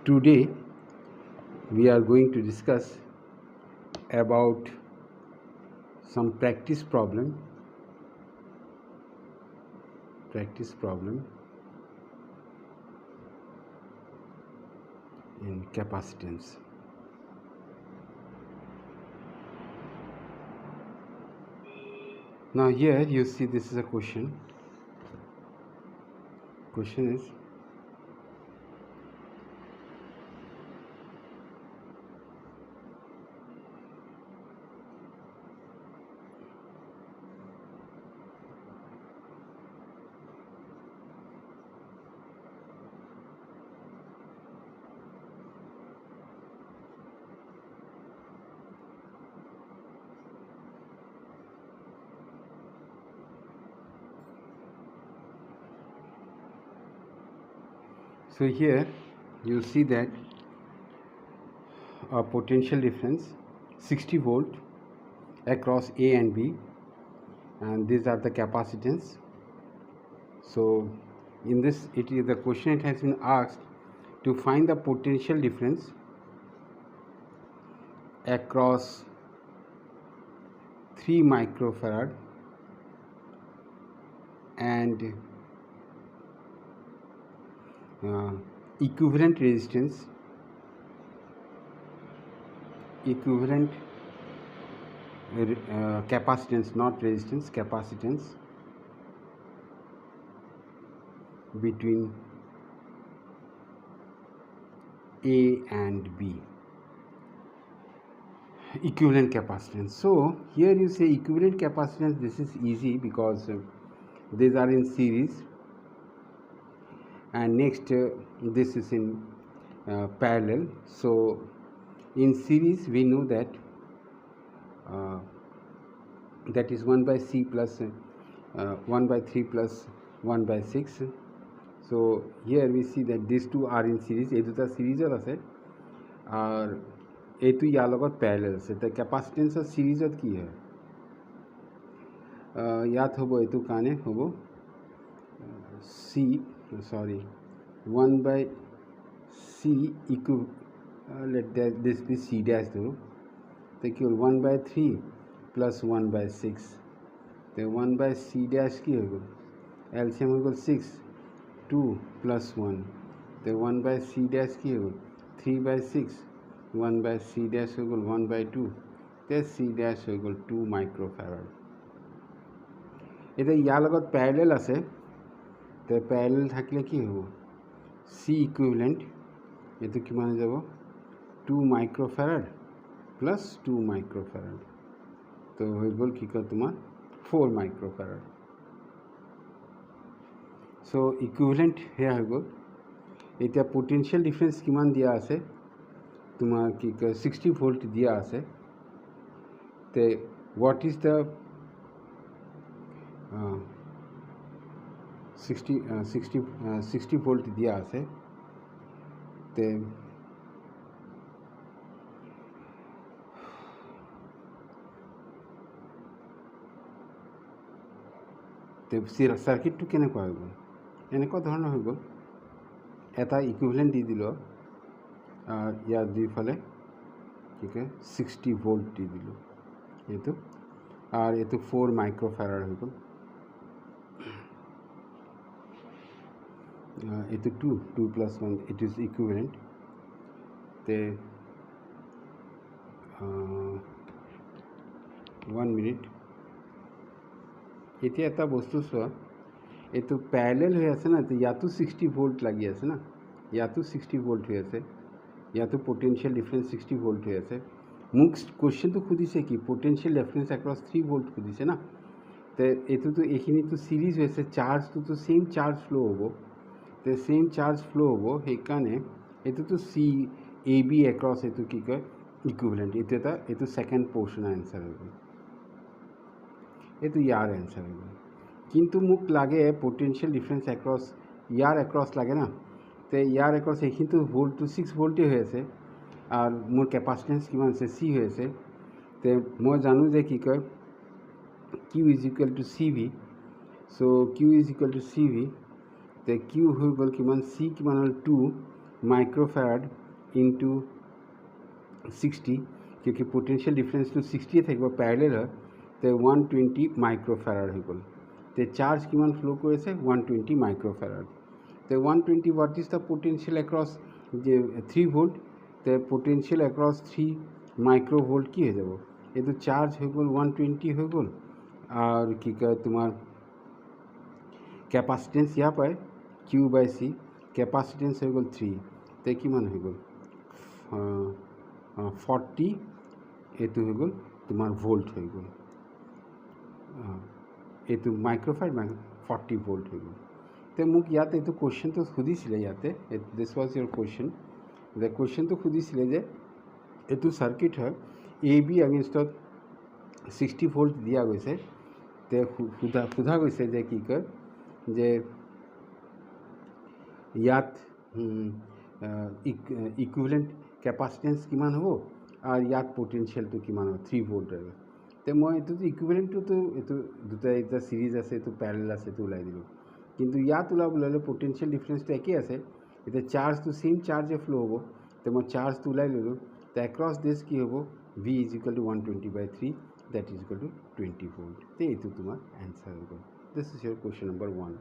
Today we are going to discuss about some practice problem in capacitance. Now here you see this is a question is so here you see that a potential difference 60 volt across A and B, and these are the capacitance. So in this the question, it has been asked to find the potential difference across 3 microfarad and equivalent resistance, capacitance, not resistance, capacitance between A and B, equivalent capacitance. So here you say equivalent capacitance. This is easy because these are in series, and next this is in parallel. So in series we know that that is 1 by C plus 1 by 3 plus 1 by 6. So here we see that these two are in series. এই দুটা সিরিজত আছে আর এইটো ইয়াৰ লগত প্যাৰেলাল আছে। তো ক্যাপাসিটেন্সৰ সিৰিজত কি হয়, ইয়াত হ'ব এইটো কাৰণে হ'ব one by C equal let this be C dash ধৰো। তো কি হ'ল 1 by 3 plus 1 by 6। তো 1 by C dash কি হৈ গ'ল, LCM হৈ গ'ল 6, 2 plus 1। তো 1 by C dash কি হৈ গ'ল 3 by 6, 1 by C dash হৈ গ'ল 1 by 2। তো C dash হৈ গ'ল 2 microfarad। এতিয়া ইয়াৰ লগত প্যাৰেলাল আছে, তো প্যাৰেলাল থাকিলে কি হ'ব, C ইকুইভেলেন্ট এইটো কিমান হৈ যাব 2 microfarad plus 2 microfarad। তো হৈ গ'ল কি কয় তোমাৰ 4 microfarad। সো ইকুইভেলেন্ট সেয়া হৈ গ'ল। এতিয়া পটেনশিয়াল ডিফাৰেন্স কিমান দিয়া আছে তোমাৰ কি কয় 60 ভোল্ট দিয়া আছে। তে হোৱাট ইজ দ্য 60 ভোল্ট দিয়া আছে। তে সাৰ্কিটটো কেনেকুৱা হৈ গ'ল, এনেকুৱা ধৰণৰ হৈ গ'ল। এটা ইকুইভেলেন্ট দি দিলোঁ আৰু ইয়াৰ দুইফালে কি কয় 60 ভোল্ট দি দিলোঁ এইটো, আৰু এইটো 4 মাইক্ৰ'ফেৰাড হৈ গ'ল। এইটো 2 plus 1, it is equivalent। তে 1 minute। এতিয়া এটা বস্তু চোৱা, এইটো প্যাৰেলেল হৈ আছে না, তো ইয়াতো 60 ভোল্ট লাগি আছে না, ইয়াতো 60 ভোল্ট হৈ আছে, ইয়াতো পটেনশিয়াল ডিফাৰেন্স 60 ভোল্ট হৈ আছে। মোক কুৱেশ্যনটো সুধিছে কি পটেনশিয়াল ডিফাৰেন্স এক্ৰছ 3 ভোল্ট সুধিছে না। তো এইটোতো এইখিনিতো সিৰিজ হৈছে, চাৰ্জটোতো সেম চাৰ্জ ফ্লো হ'ব। তো সেম চাৰ্জ ফ্লো হ'ব, সেইকাৰণে এইটোতো চি এ বি এক্ৰছ এইটো কি কয় ইকুইভেলেন্ট। এইটো সেকেন্ড পোৰ্শন আনসাৰ হৈ গ'ল, এইটো ইয়াৰ এনসাৰ হৈ গ'ল। কিন্তু মোক লাগে পটেনশিয়াল ডিফাৰেন্স এক্ৰছ ইয়াৰ এক্ৰছ লাগে না। তো ইয়াৰ এক্ৰছ এইখিনিতো ভোল্টটো 6 ভোল্টেই হৈ আছে, আৰু মোৰ কেপাচিটেন্স কিমান আছে চি হৈ আছে। তো মই জানো যে কি কয় Q is equal to C V. So' Q is equal to C V. তো কিউ হৈ গ'ল কিমান, চি কিমান হ'ল 2 माइक्रोफेराड इंटू 60 क्योंकि पोटेंशियल डिफरेंस तो 60 থাকিব पैरेलल है तो 120 माइक्रोफेराड हो गल तो चार्ज किमान फ्लो करेছে 120 माइक्रोफेराड तो 120 what is the potential across 3 volt तो पोटेंशियल अक्रॉस 3 माइक्रो वोल्ट की हो যাব ये तो चार्ज हो गल 120 हो गल और कि कहे तुम्हार कैपासिटेंस यहाँ पाए Q बाय C कैपासिटेंस हो गल 3 तो किमान हो गल 40 এইটো হৈ গ'ল তোমাৰ ভোল্ট হৈ গ'ল এইটো মাইক্ৰ'ফেৰাড 40 ভোল্ট হৈ গ'ল তো মোক ইয়াতে এইটো কুৱেশ্যনটো সুধিছিলে ইয়াতে দিছ ৱাজ ইয়ৰ কুৱেশ্যন যে কুৱেশ্যনটো সুধিছিলে যে এইটো চাৰ্কিট হয় এ বি এগেইনষ্টত 60 ভোল্ট দিয়া গৈছে তে সোধা গৈছে যে কি কয় যে ইয়াত ইকুইভেলেণ্ট कैपासिटेंस किमान हो और याद पोटेंशियल तो किमान हो 3 वोल्ट रहे तो मैं ये इक्विवेलेंट तो ये दुटा एक सीरीज आसे तो पैरेलल आसे तो उलाई दिलो किंतु याद उलाबले पोटेंशियल डिफरेंस तो एके आसे ये चार्ज तो सेम चार्ज फ्लो हो तो मैं चार्ज तो उलाई लिलो तो अक्रॉस दिस की हो V is equal to 120/3 that is equal to 20 volt तो ये तुम्हार आंसर हो this is your question number 1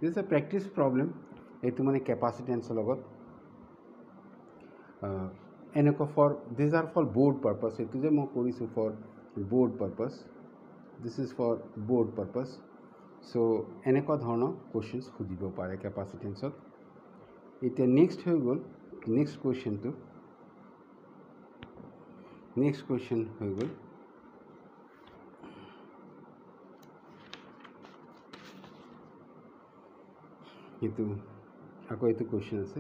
this is a practice problem ये तुम कैपासिटेंस लगत এনেকুৱা for this are for board purpose এইটো যে মই কৰিছোঁ for board purpose this is for board purpose so' এনেকুৱা ধৰণৰ কুৱেশ্যনছ সুধিব পাৰে কেপাচিটেন্সত এতিয়া নেক্সট হৈ গ'ল নেক্সট কুৱেশ্যন হৈ গ'ল এইটো আকৌ এইটো কুৱেশ্যন আছে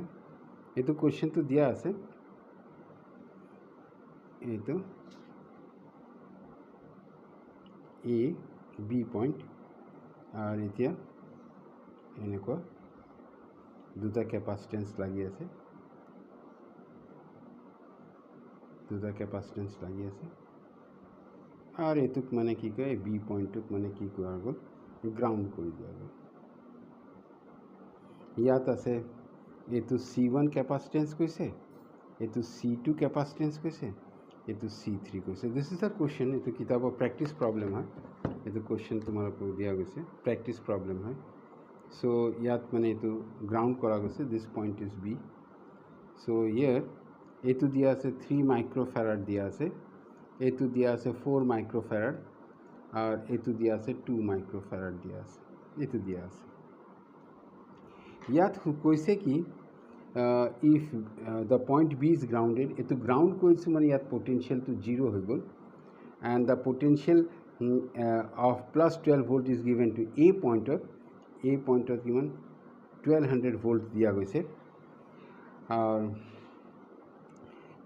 এইটো কুৱেশ্যনটো দিয়া আছে এইটো এ বি পইণ্ট আৰু এতিয়া এনেকুৱা দুটা কেপাচিটেন্স লাগি আছে আৰু এইটোক মানে কি কয় বি পইণ্টটোক মানে কি কৰা গ'ল গ্ৰাউণ্ড কৰি দিয়া গ'ল ইয়াত আছে এইটো C1 कैपासिटेंस कैसे এইটো C2 कैपासिटेंस कैसे এইটো C3 कैसे दिस इज द क्वेश्चन এইটো किताबৰ प्रैक्टिस प्रॉब्लम है এইটো क्वेश्चन তোমালোকক দিয়া গৈছে प्रैक्टिस प्रॉब्लम है सो ইয়াত মানে এইটো গ্ৰাউণ্ড কৰা গৈছে দিস পইণ্ট ইজ B सो হিয়াৰ এইটো দিয়া আছে 3 মাইক্ৰোফেৰাড দিয়া আছে এইটো দিয়া আছে 4 মাইক্ৰোফেৰাড আৰু এইটো দিয়া আছে 2 মাইক্ৰোফেৰাড দিয়া আছে এইটো দিয়া আছে ইয়াত কৈছে কি if the point B is grounded it to ground koisu mane yat potential to 0 hoy gol and the potential of plus 12 volt is given to a point of given 1200 volt diya goise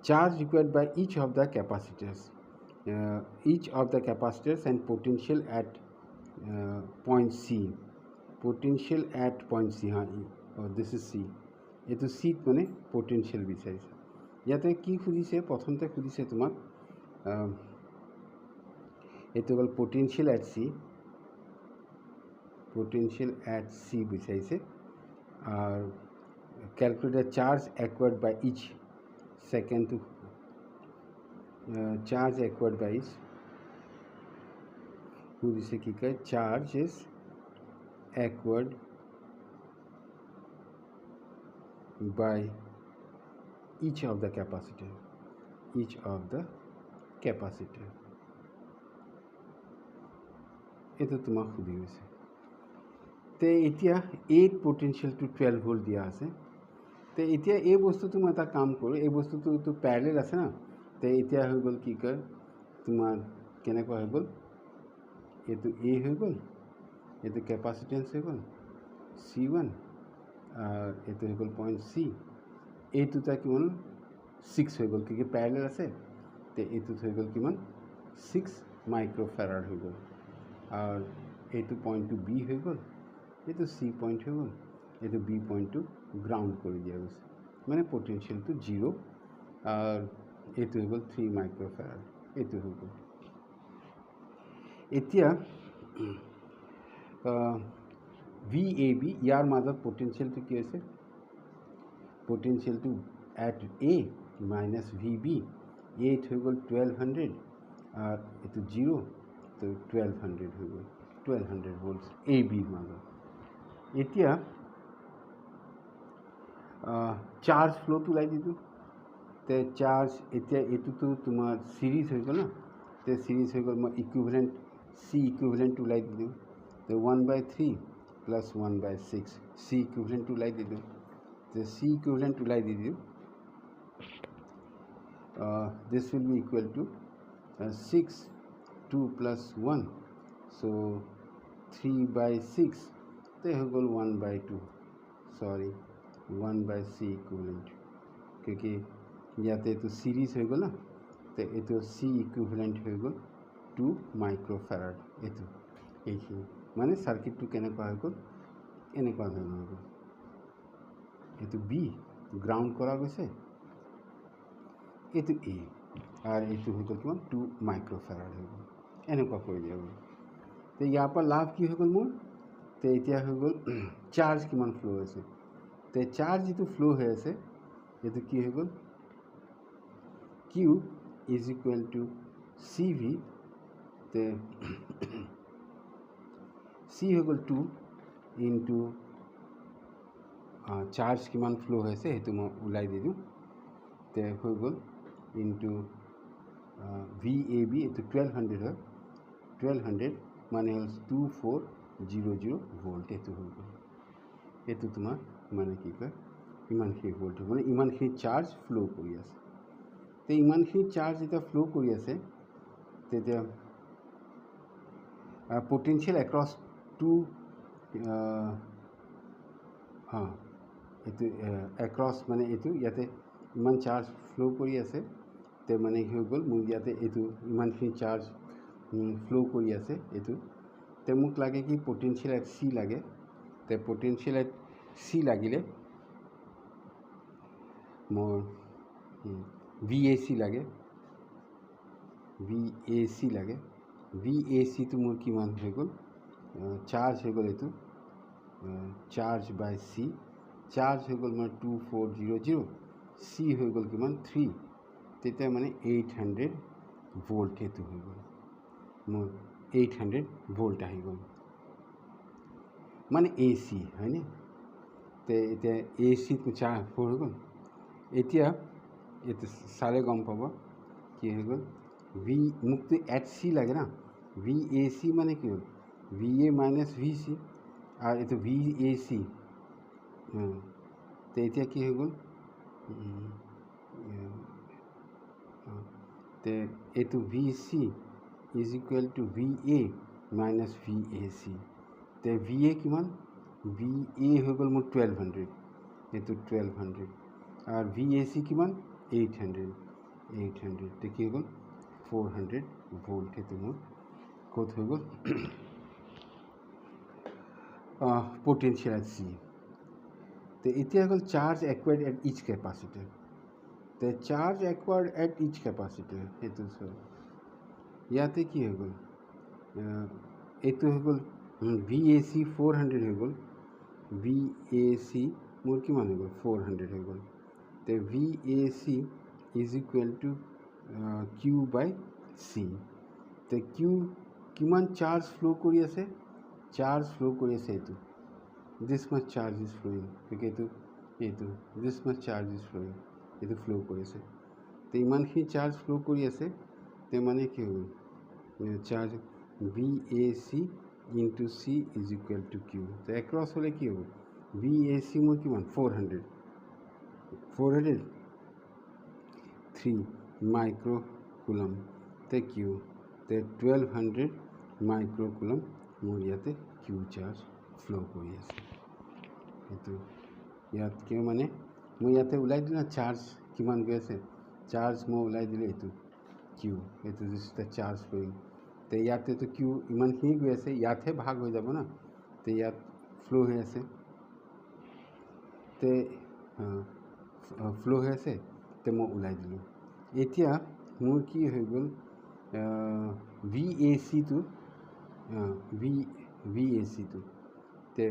charge required by each of the capacitors and potential at point C potential at point C this is C এইটো seat মানে পোটেনশিয়েল বিচাৰিছে ইয়াতে কি খুজিছে প্ৰথমতে খুজিছে তোমাক এইটো হ'ল পোটেনশিয়েল এট সি বিচাৰিছে আৰু ক্যালকুলেট চাৰ্জ অ্যাকুয়ার্ড বাই ইচ সেকেন্ড টু চার্জ অ্যাকুয়ার্ড বাই ইচ খুজিছে কি কয় charge is acquired by each of the capacitor এটা তোমাক সুধি গৈছে তে এতিয়া 8 potential to 12 volt দিয়া আছে তে এতিয়া এই বস্তুটো মই এটা কাম কৰোঁ এই বস্তুটো তো প্যাৰেলেল আছে না তে এতিয়া হৈ গ'ল কি কয় তোমাৰ কেনেকুৱা হৈ গ'ল এইটো A হৈ গ'ল এইটো কেপাচিটেন্স হৈ গ'ল C1 এইটো হৈ গ'ল পইণ্ট C এইটোটা কিমান 6 হৈ গ'ল কি প্যাৰেলেল আছে তে এইটো হৈ গ'ল কিমান 6 মাইক্ৰোফেৰাড হৈ গ'ল আৰু এইটো পইণ্টটো B হৈ গ'ল এইটো C পইণ্ট হৈ গ'ল এইটো B পইণ্টটো গ্ৰাউণ্ড কৰি দিয়া গৈছে মানে পটেনশিয়েলটো 0 আৰু এইটো হৈ গ'ল 3 মাইক্ৰোফেৰাড এইটো হৈ গ'ল এতিয়া VAB ইয়াৰ মাজত পটেনশিয়েলটো কি আছে পটেনশিয়েলটো at A minus V B, এত হৈ গ'ল 1200 আৰু এইটো 0, তো 1200 হৈ গ'ল, 1200 ভোল্টছ এ বিৰ মাজত। এতিয়া চাৰ্জ ফ্ল'টো ওলাই দিলোঁ। তে চাৰ্জ এতিয়া এইটোতো তোমাৰ চিৰিজ হৈ গ'ল ন, তে চিৰিজ হৈ গ'ল, মই ইকুইভেলেণ্ট চি ইকুইভেলেণ্টটো ওলাই দিলোঁ। তে 1/3 প্লাছ 1/6 চি ইকুইভেলেণ্টটো ওলাই দিলোঁ। তে চি ইকুইভেলেণ্ট ওলাই দি দিওঁ, this will be equal to 6, 2 plus 1, so 3/6, they have got 1/2, sorry 1/c equivalent, क्योंकि याते तो सीरीज हो गल ना, तो ये तो c इक्विवेलेंट हो गल 2 माइक्रोफैराड। ये माने सार्किट तो केने हो गल एने हो गल, ये तो b ग्राउंड करा गए, ये तो a और ये तो हो गल कि 2 माइक्रोफैराड हो गल, एने कर दिया गल। तो यहाँ पर लाभ की हो गल मोर, तो इतना हो गल चार्ज किमान फ्लो है, तो चार्ज जी फ्लो है ये तो की हो गल Q is equal to C V, तो C हो गल 2 इंटू चार्ज किमान फ्लो है तो मैं उलाई दी दूँ, तो हो गल इंटू VAB, तो 1200 है, 1200 माने 2400 ভোল্ট, ये हो गल, ये तुम्हार माने कि कय इमानखिनि ভোল্ট মানে ইমানখিনি চাৰ্জ ফ্লো কৰি আছে। তো ইমানখিনি চাৰ্জ যেতিয়া ফ্লো কৰি আছে, তেতিয়া পটেনশিয়েল এক্ৰছ টু এইটো এক্ৰছ মানে এইটো ইয়াতে ইমান চাৰ্জ ফ্লো কৰি আছে, তো মানে হৈ গ'ল মোৰ ইয়াতে এইটো ইমানখিনি চাৰ্জ ফ্লো কৰি আছে এইটো, তো মোক লাগে কি পটেনশিয়েল এট চি লাগে। তো পটেনশিয়েল এট চি লাগিলে মোৰ VAC লাগে, VAC লাগে, VAC তো মোৰ কিমান হৈ গ'ল, চাৰ্জ হৈ গ'ল এইটো চাৰ্জ বাই চি, চাৰ্জ হৈ গ'ল মোৰ 2400, চি হৈ গ'ল কিমান 3, তেতিয়া মানে 800 ভোল্ট এইটো হৈ গ'ল, মোৰ 800 ভোল্ট আহি গ'ল, মানে AC হয়নে। তো এতিয়া AC চাৰ্জ হৈ গ'ল। এতিয়া এইটো চালে গম পাব কি হৈ গ'ল, মোক তো এট চি লাগে না, VAC মানে কি হ'ল VA মাইনাছ VC, আর এইটো VAC, তো এতিয়া কি হৈ গ'ল, তো এইটো VC is equal two VA minus VAC, তো VA কিমান, VA হৈ গ'ল মোৰ 1200, এইটো 1200, আর VAC কিমান 800, তো কি হৈ গ'ল 400 ভোল্ট, সেইটো মোৰ ক'ত হৈ গ'ল potential at C। तो इतना हो charge acquired at each capacitor, तो charge acquired at each capacitor ये तो सर याते की हो गल, ये तो हो गल VAC 400 हो गल, VAC मोर कि मान हो गल 400 हो गल, तो VAC is equal to Q by C, तो Q किमान चार्ज फ्लो करी आसे, चार्ज फ्लो কৰি আছে এইটো, this much charge is flowing, গতিকে এইটো this much charge is flowing, এইটো ফ্লো কৰি আছে। তো ইমানখিনি চাৰ্জ ফ্লো কৰি আছে, তো মানে কি হ'ল charge VAC into C is equal two Q, তো এক্ৰছ হ'লে কি হ'ব VAC মোৰ কিমান 400, 3 মাইক্ৰ কুলম, তো Q, তো 1200 মাইক্ৰ কুলম মোৰ ইয়াতে Q চাৰ্জ ফ্লো কৰি আছে। এইটো ইয়াত কিয় মানে মই ইয়াতে ওলাই দিলোঁ না চাৰ্জ কিমান গৈ আছে, চাৰ্জ মই ওলাই দিলোঁ এইটো Q, এইটো যেতিয়া চাৰ্জ ফ্লোয়িং, তো ইয়াতে তো Q ইমানখিনি গৈ আছে, ইয়াতহে ভাগ হৈ যাব না, তো ইয়াত ফ্লো হৈ আছে, তো ফ্লো হৈ আছে, তো মই ওলাই দিলোঁ। এতিয়া মোৰ কি হৈ গ'ল VAC তো VAC তো, তো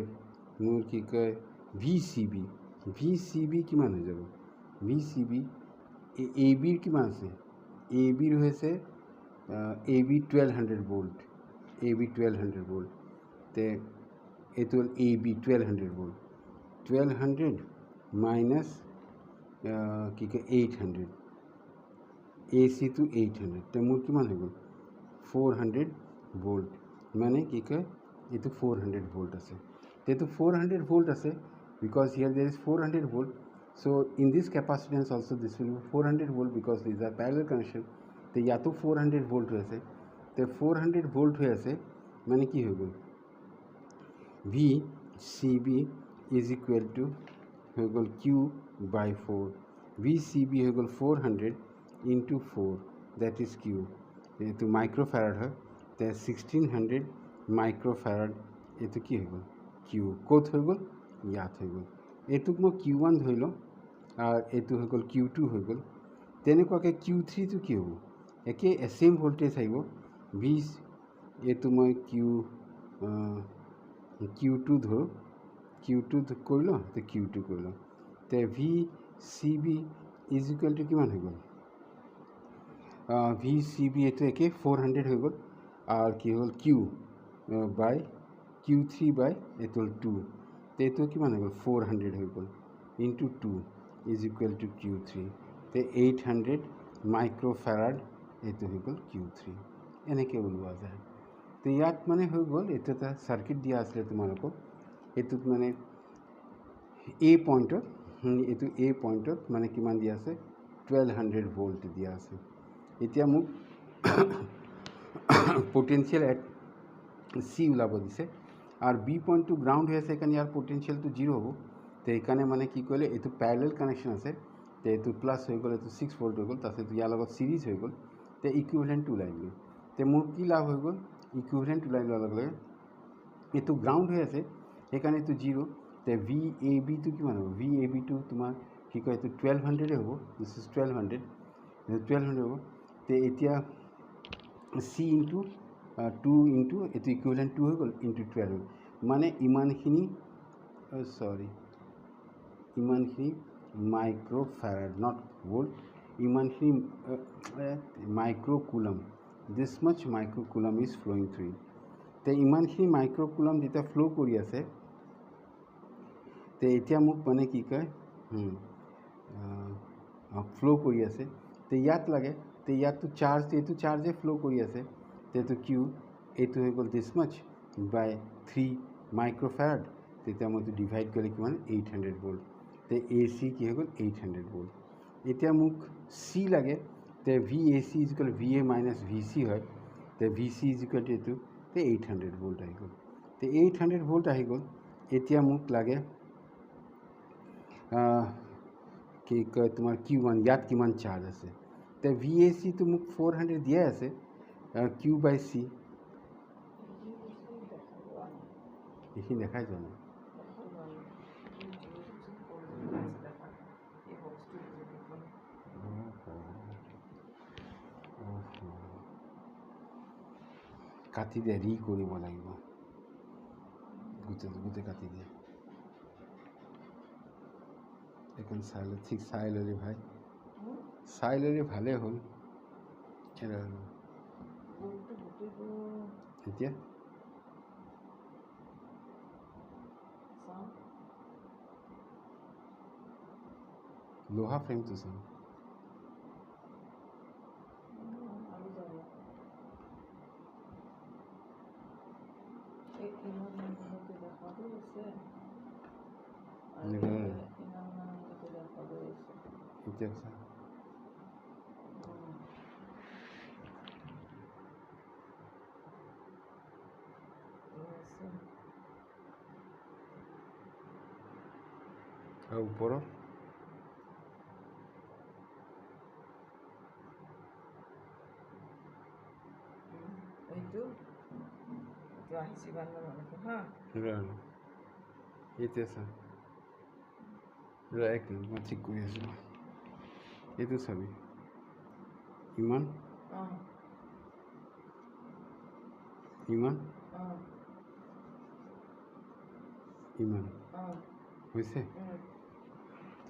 মোৰ কি কয় VCB, ভি চি বি কিমান হৈ যাব ভি চি বি এ বিৰ কিমান আছে এ বিৰ হৈছে A B 1200 volt A B 1200 volt তে এইটো হ'ল এ বি 1200 ভোল্ট 1200 মাইনাছ কি কয় 800 এ চিটো 800 তে মোৰ কিমান হৈ গ'ল 400 ভোল্ট মানে কি কয় এইটো 400 ভোল্ট আছে এইটো 400 ভোল্ট আছে because here there is 400 volt so in this capacitance also this will be 400 volt because these are parallel connection তো ইয়াতো 400 ভোল্ট হৈ আছে তো 400 ভোল্ট হৈ আছে মানে কি হৈ গ'ল V C B is equal to হৈ গ'ল Q by 4 V C B হৈ গ'ল 400 ইনটু 4 দ্যাট ইজ কিউ এইটো মাইক্ৰ'ফেৰাড হয় তে 1600 মাইক্ৰ'ফেৰাড এইটো কি হৈ গ'ল কিউ ক'ত হৈ গ'ল ইয়াত হৈ গ'ল এইটোক মই কিউ ওৱান ধৰি লওঁ আৰু এইটো হৈ গ'ল কিউ টু হৈ গ'ল তেনেকুৱাকৈ কিউ থ্ৰীটো কি হ'ব একে ছেম ভোল্টেজ আহিব ভি এইটো মই কিউ টু ধৰোঁ কিউ টু কৰি লওঁ তো কিউ টু কৰি লওঁ তে V C B is equal to কিমান হৈ গ'ল ভি চি বি এইটো একে 400 হৈ গ'ল আৰু কি হ'ল কিউ বাই কিউ থ্ৰী বাই এইটো হ'ল 2 তো এইটো কিমান হৈ গ'ল 400 হৈ গ'ল into 2 is equal to Q three তো 800 মাইক্ৰ'ফেৰাড এইটো হৈ গ'ল কিউ থ্ৰী এনেকৈ ওলোৱা যায় তো ইয়াত মানে হৈ গ'ল এইটো এটা চাৰ্কিট দিয়া আছিলে তোমালোকক এইটোত মানে এ পইণ্টত এইটো এ পইণ্টত মানে কিমান দিয়া আছে 1200 ভোল্ট দিয়া আছে এতিয়া মোক পটেনচিয়েল এট চি ওলাব দিছে আৰু বি পইণ্টটো গ্ৰাউণ্ড হৈ আছে সেইকাৰণে ইয়াৰ পটেনচিয়েলটো 0 হ'ব তো সেইকাৰণে মানে কি কৰিলে এইটো পেৰেলেল কানেকশ্যন আছে তো এইটো প্লাছ হৈ গ'ল এইটো 6 ভোল্ট হৈ গ'ল তাৰপিছত ইয়াৰ লগত চিৰিজ হৈ গ'ল তো ইকুইভেলেণ্টটো ওলাই দিলোঁ তো মোৰ কি লাভ হৈ গ'ল ইকুইভেলেণ্ট ওলাই লোৱাৰ লগে লগে এইটো গ্ৰাউণ্ড হৈ আছে সেইকাৰণে এইটো 0 তো ভি এ বিটো কিমান হ'ব ভি এ বিটো তোমাৰ কি কয় এইটো 1200 হ'ব দিছ ইজ 1200 হ'ব তো এতিয়া চি ইনটু 2 ইনটু এইটো ইকুইভেলেণ্ট 2 হৈ গ'ল ইনটু 12 মানে ইমানখিনি মাইক্ৰ'ফেৰাড নট ভোল্ট ইমানখিনি মাইক্ৰ'কুলম দিছ মাছ মাইক্ৰ'কুলম ইজ ফ্ল'য়িং থ্ৰু তো ইমানখিনি মাইক্ৰ'কুলম যেতিয়া ফ্ল' কৰি আছে তো এতিয়া মোক মানে কি কয় ফ্ল' কৰি আছে তো ইয়াত লাগে তো ইয়াততো চাৰ্জ এইটো চাৰ্জে ফ্ল' কৰি আছে তো এইটো কিউ এইটো হৈ গ'ল দিছ মাছ বাই 3 মাইক্ৰ'ফেৰাড তেতিয়া মই এইটো ডিভাইড কৰিলে কিমান 800 ভোল্ট তো এ চি কি হৈ গ'ল 800 ভোল্ট এতিয়া মোক চি লাগে তো V A C is equal V A minus V C হয় তো V C is equal two এইটো তো 800 ভোল্ট আহি গ'ল তো 800 ভোল্ট আহি গ'ল এতিয়া মোক লাগে কি কয় তোমাৰ কিউ ওৱান ইয়াত কিমান চাৰ্জ আছে তো ভি এ চিটো মোক 400 দিয়াই আছে কিউ বাই চি এইখিনি দেখাই যোৱা নাই কাটি দিয়ে ৰি কৰিব লাগিব গোটেই কাটি দিয়ে এখন ঠিক চাই ল'লে ভাই চাই ল'লে ভালেই হ'ল এতিয়া লোহা ফ্ৰেমটো চাওঁ এতিয়া চা আৰু ওপৰত এতিয়া চা এক মিনিট মই ঠিক কৰি আছোঁ এইটো চাবি ইমান ইমান ইমান হৈছে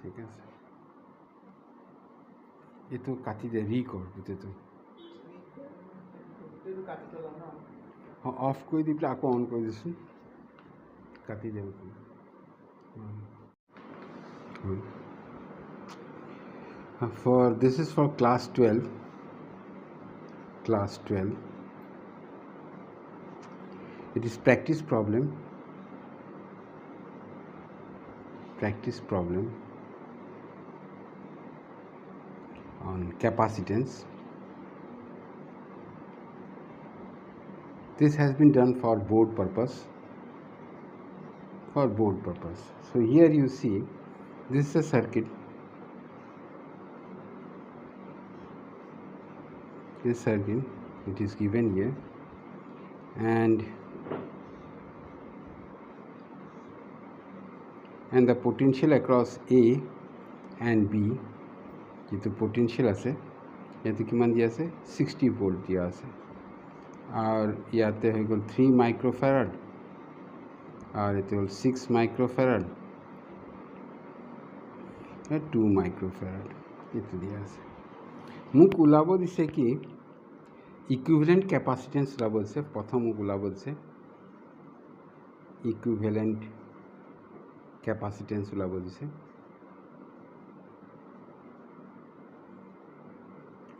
ঠিক আছে, এইটো কাটি দে, ৰিকৰ গোটেইটো অফ কৰি দি পেলাই আকৌ অন কৰি দিছোঁ, কাটি দে। For this is for class 12. Class 12. It is practice problem. Practice problem on capacitance. This has been done for board purpose. For board purpose. So here you see, this is a circuit. This circuit, it is given here, and the potential across A and B, যেটো potential আছে ইয়াতে কিমান দিয়া আছে 60 volt দিয়া আছে, আর ইয়াতে হৈ গ'ল 3 মাইক্রোফ্যারাড, আর এতে হল 6 মাইক্রোফ্যারাড, 2 মাইক্রোফ্যারাড এতে দিয়া আছে। মোক ওলাব দিছে কি ইকুইভ্যালেন্ট ক্যাপাসিটেন্স ওলাব দিছে, প্রথম মোক ওলাব দিছে ইকুইভ্যালেন্ট ক্যাপাসিটেন্স ওলাব দিছে,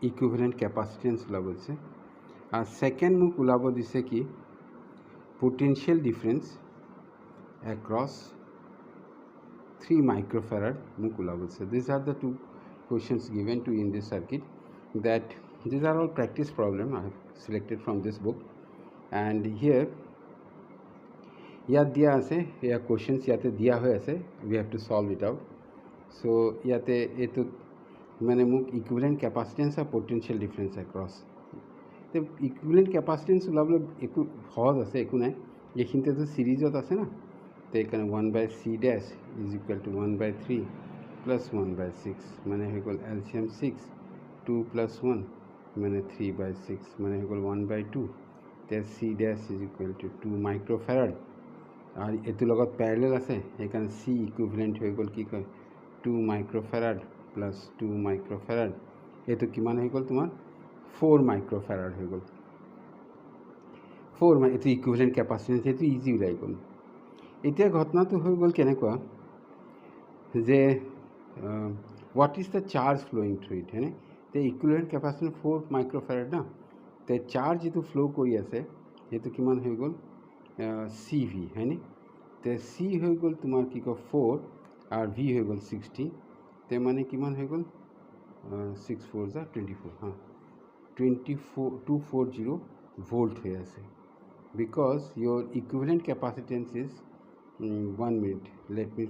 ইকুইভ্যালেন্ট ক্যাপাসিটেন্স ওলাব দিছে। আর সেকেন্ড মোক ওলাব দিছে কি পোটেনশিয়াল ডিফারেন্স অ্যাক্রস 3 মাইক্রোফ্যারাড মোক ওলাব দিছে। This are the two questions given to in this circuit, that these are all practice problem I have selected from this book, and here ইয়াত দিয়া আছে, ইয়াৰ questions ইয়াতে দিয়া হৈ আছে, we have to solve it out. So ইয়াতে এইটো মানে মোক ইকুইভ্যালেন্ট ক্যাপাসিটেন্স আর পোটেনশিয়াল ডিফারেন্স অ্যাক্রস, তো ইকুইভ্যালেন্ট ক্যাপাসিটেন্স ওলাবলৈ একো সহজ আছে, একো নাই, এইখিনিতে তো সিরিজত আছে না, তো এখানে 1/c' is equal two 1/3 plus 1/6 মানে হৈ গ'ল এলচিয়াম 6, 2 + 1 মানে 3/6 মানে হৈ গ'ল 1/2, তে c' is equal to 2 microfarad, আর এটোৰ লগত প্যাৰেলেল আছে সেইকাৰণে c ইকুইভ্যালেন্ট হৈ গ'ল কি কয় 2 মাইক্ৰোফ্যাৰাড প্লাস 2 মাইক্ৰোফ্যাৰাড, এইটো কিমান হৈ গ'ল তোমাৰ 4 মাইক্রোফ্যারাড হৈ গ'ল। 4 মানে এইটো ইকুইভ্যালেন্ট ক্যাপাসিটেন্স, এইটো ইজি ওলাই গ'ল। এতিয়া ঘটনাটো হৈ গ'ল কেনেকুৱা যে what is the charge flowing through it, হয়নে? তো ইকুইভ্যালেন্ট ক্যাপাসিটেন্স 4 মাইক্রোফ্যারাড না, তো চার্জ যেটো ফ্লো কৰি আছে সেইটো কিমান হৈ গ'ল CV, হয়নে? তো C হৈ গ'ল তোমাৰ কি কয় 4 আর V হৈ গ'ল 60, তে মানে কিমান হৈ গ'ল 6 4 যা 24, হ্যাঁ 240 ভোল্ট হৈ আছে, because your equivalent capacitance is 1 minute. Let me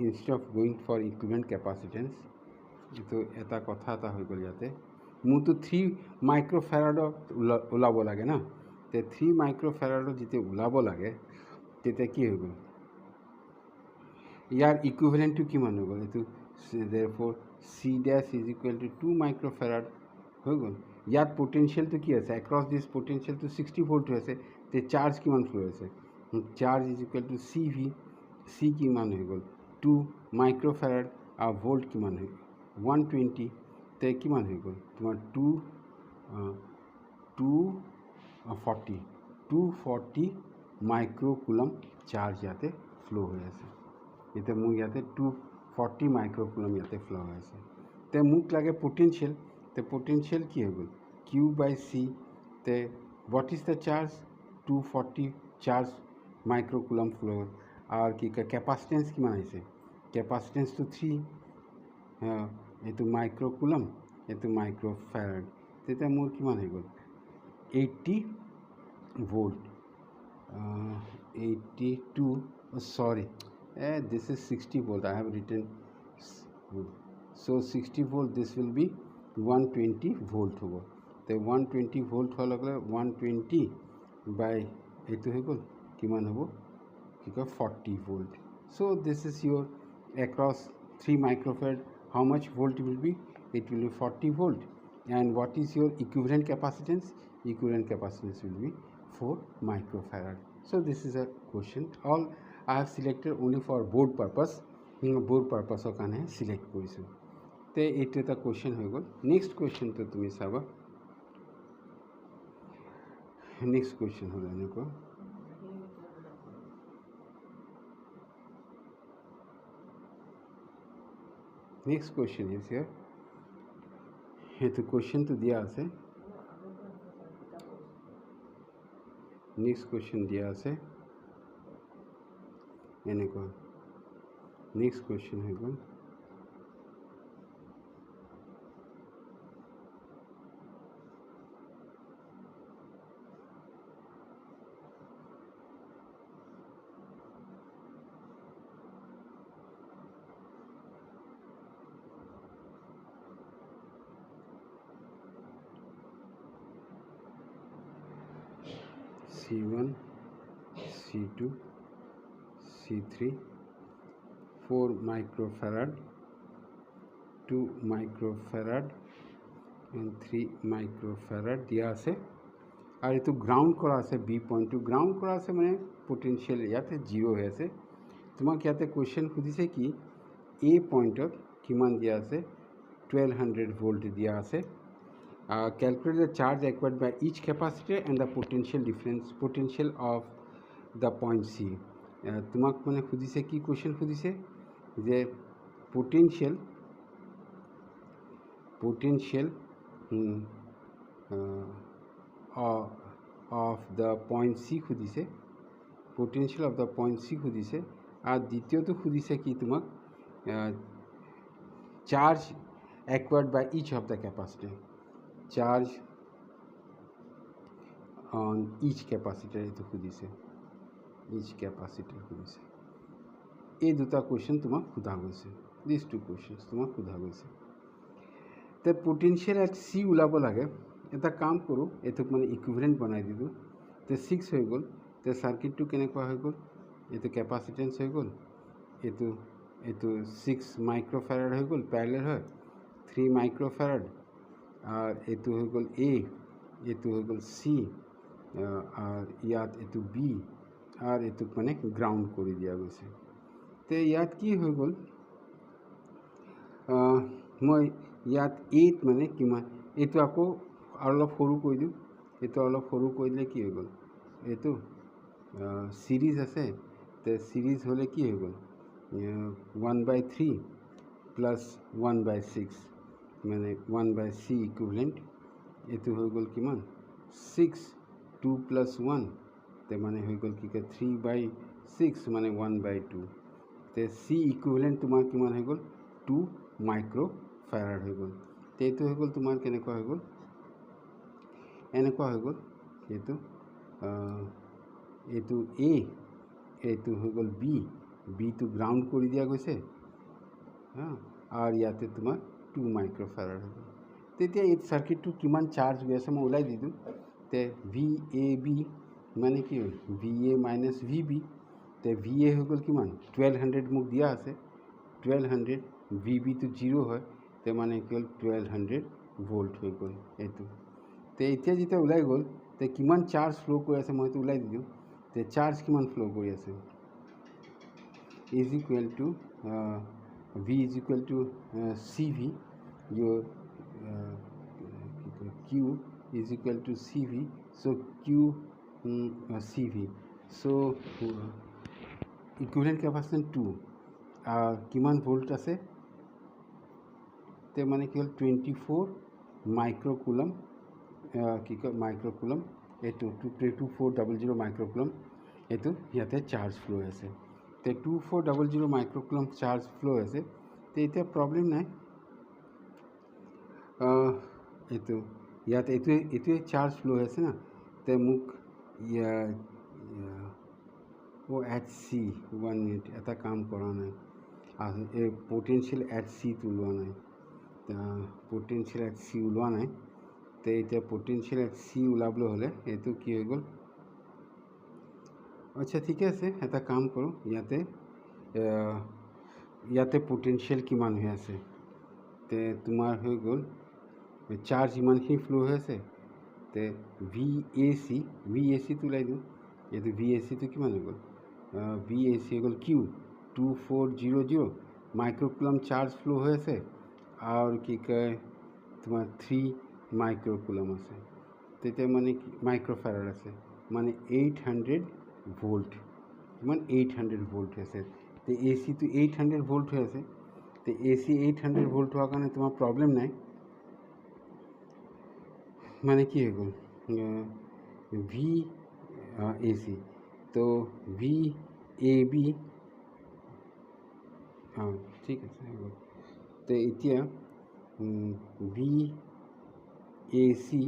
instead of going for equivalent capacitance, তো এটা কথা এটা হৈ গ'ল ইয়াতে, মোৰতো 3 মাইক্ৰোফ্যাৰাডত ওলাব লাগে না, তে 3 মাইক্ৰোফ্যাৰাডত যেতিয়া ওলাব লাগে তেতিয়া কি হৈ গ'ল ইয়াৰ ইকুইভ্যালেন্টটো কিমান হৈ গ'ল, এইটো therefore c' is equal to 2 microfarad হৈ গ'ল। ইয়াত পোটেনশিয়ালটো কি আছে, অ্যাক্রস দিস পোটেনশিয়ালটো 60 ভোল্ট হৈ আছে, তে চার্জ কিমান ফ্লো হৈছে, charge is equal two CV, c কিমান হৈ গ'ল 2 মাইক্রোফ্যারাড, আর ভোল্ট কিমান হৈ গ'ল 120, তে কিমান হৈ গ'ল তোমাৰ 240 মাইক্ৰোকুলম চাৰ্জ ইয়াতে ফ্লো হৈ আছে। এতিয়া মোৰ ইয়াতে 240 মাইক্রোকুলম ইয়াতে ফ্লো হৈ আছে, তে মোক লাগে পোটেনশিয়াল, তে পোটেনশিয়াল কি হৈ গ'ল Q/C, তে what is the charge 240 charge microcoulomb flow, আর কি ক্যাপাসিটেন্স কিমান আহিছে, ক্যাপাসিটেন্স তো 3, এইটো মাইক্রোকুলম, এইটো মাইক্রোফ্যারাড, তেতিয়া মোৰ কিমান হৈ গ'ল 80 volt, 82, sorry, this is 60 volt, I have written, so 60 volt, this will be 120 volt hobo, তো 120 volt হওয়ার লগে 120 বাই এইটো হৈ গ'ল কিমান হ'ব কি কয় 40 volt. So this is your across 3 microfarad, how much volt will be, it will be 40 volt, and what is your equivalent capacitance, equivalent capacitance will be 4 microfarad. So this is a question, all I have selected only for board purpose, বোৰ পাৰ্পাছৰ কাৰণে select কৰিছোঁ। তে এইটো এটা question হৈ গ'ল। Next কুৱেশ্যনটো তুমি চাবা। নেক্সট কুৱেশ্যন হ'ল এনেকুৱা, নেক্সট কুৱেশ্যন ইজ হিয়াৰ। সেইটো কুৱেশ্যনটো দিয়া আছে, নেক্সট কুৱেশ্যন দিয়া আছে এনেকুৱা। নেক্সট কুৱেশ্যন হৈ গ'ল, C1, C2, C3, 4 microfarad, 2 microfarad and 3 microfarad দিয়া আছে। আৰু এইটো গ্ৰাউণ্ড কৰা আছে, বি পইণ্টটো গ্ৰাউণ্ড কৰা আছে মানে পটেনচিয়েল ইয়াতে 0 হৈ আছে। তোমাক ইয়াতে কুৱেশ্যন সুধিছে কি এ পইণ্টত কিমান দিয়া আছে, 1200 ভোল্ট দিয়া আছে। Calculate the charge acquired by each capacitor and the potential of the point C. তোমাক মানে সুধিছে কি কুৱেশ্যন সুধিছে যে potential of the point C সুধিছে, potential of the point C সুধিছে। আর দ্বিতীয়টো সুধিছে কি তোমাক charge acquired by each of the capacitor, charge on each capacitor এইটো সুধিছে, each capacitor সুধিছে। এই দুটা কুৱেশ্যন তোমাক সোধা গৈছে, দিছ টু কুৱেশ্যনছ তোমাক সোধা গৈছে। তে পটেনচিয়েল এট চি ওলাব লাগে। এটা কাম কৰোঁ, এইটোক মানে ইকুইভেলেণ্ট বনাই দিলোঁ। তে 6 হৈ গ'ল। তে চাৰ্কিটটো কেনেকুৱা হৈ গ'ল, এইটো কেপাচিটেঞ্চ হৈ গ'ল, এইটো 6 মাইক্ৰ'ফেৰাড হৈ গ'ল, পেৰেলেল হয় 3 মাইক্ৰ'ফেৰাড। আর এইটো হৈ গ'ল এ, এইটো হৈ গ'ল চি, আর ইয়াত এইটো বি, আর এইটোক মানে গ্ৰাউণ্ড কৰি দিয়া গৈছে। তে ইয়াত কি হৈ গ'ল, মই ইয়াত এইত মানে কিমান, এইটো আকৌ অলপ সৰু কৰি দিওঁ, এইটো অলপ সৰু কৰি দিলে কি হৈ গ'ল, এইটো চিৰিজ আছে। তে চিৰিজ হ'লে কি হৈ গ'ল 1/3 প্লাছ 1/6 মানে 1/c ইকুইভেলেণ্ট। এইটো হৈ গ'ল কিমান 6, 2 + 1 তে মানে হৈ গ'ল কি কয় 3/6 মানে 1/2। তে চি ইকুইভেলেণ্ট তোমাৰ কিমান হৈ গ'ল 2 মাইক্ৰ'ফেৰাড হৈ গ'ল। তে এইটো হৈ গ'ল তোমাৰ কেনেকুৱা হৈ গ'ল, এনেকুৱা হৈ গ'ল। এইটো এ, এইটো হৈ গ'ল বি, বিটো গ্ৰাউণ্ড কৰি দিয়া গৈছে আৰু ইয়াতে তোমাৰ 2 মাইক্ৰ'ফেৰাড হৈ গ'ল। তেতিয়া এই চাৰ্কিটটো কিমান চাৰ্জ হৈ আছে মই ওলাই দি দিওঁ। তে ভি এ বি মানে কি হ'ল V A minus V B. তে ভি এ হৈ গ'ল কিমান 1200 মোক দিয়া আছে, 1200 ভি বিটো 0 হয়, তে মানে কি হ'ল 1200 ভোল্ট হৈ গ'ল এইটো। তে এতিয়া যেতিয়া ওলাই গ'ল, তে কিমান চাৰ্জ ফ্ল' কৰি আছে মই এইটো ওলাই দি দিওঁ। তে চাৰ্জ কিমান ফ্ল' কৰি আছে is equal to V is equal to C V, your Q is equal to CV, so Q CV, so equivalent capacitance 2 কিমান ভোল্ট আছে, তে মানে কি হ'ল 24 মাইক্ৰ'কুলম, কি কয় মাইক্ৰ'কুলম, এইটো 2400 মাইক্ৰ'কুলম এইটো ইয়াতে চাৰ্জ ফ্ল' আছে। তে 2400 মাইক্ৰ'কুলম চাৰ্জ ফ্ল' আছে। তে এতিয়া প্ৰব্লেম নাই, এইটো ইয়াত এইটোৱে চাৰ্জ ফ্ল' আছে না। তে মোক এট চি 1 মিনিট এটা কাম কৰা নাই, এই পটেনচিয়েল এট চিটো ওলোৱা নাই, পটেনচিয়েল এট চি ওলোৱা নাই। তে এতিয়া পটেনচিয়েল এট চি ওলাবলৈ হ'লে এইটো কি হৈ গ'ল, আচ্ছা ঠিকে আছে এটা কাম কৰোঁ, ইয়াতে পটেনচিয়েল কিমান হৈ আছে, তে তোমাৰ হৈ গ'ল চাৰ্জ ইমানখিনি ফ্ল' হৈ আছে। তে ভি এ চিটো ওলাই দিওঁ। এইটো ভি এ চিটো কিমান হৈ গ'ল, ভি এ চি হৈ গ'ল কিউ, 2400 মাইক্রোকুলাম চার্জ ফ্লো হয়েছে আর কি কয় তোমার 3 মাইক্রোকুলাম আছে তেতে মানে কি মাইক্রোফ্যারাড আছে মানে 800 ভোল্ট মানে 800 ভোল্ট হয়েছে তো এসি তো 800 ভোল্ট হয়েছে তো এসি 800 ভোল্ট হওয়ার কারণে তোমার প্রবলেম নাই মানে কি হয়ে গেল ভি এসি তো ভি এ বি ঠিক আছে তো এতিয়া V A C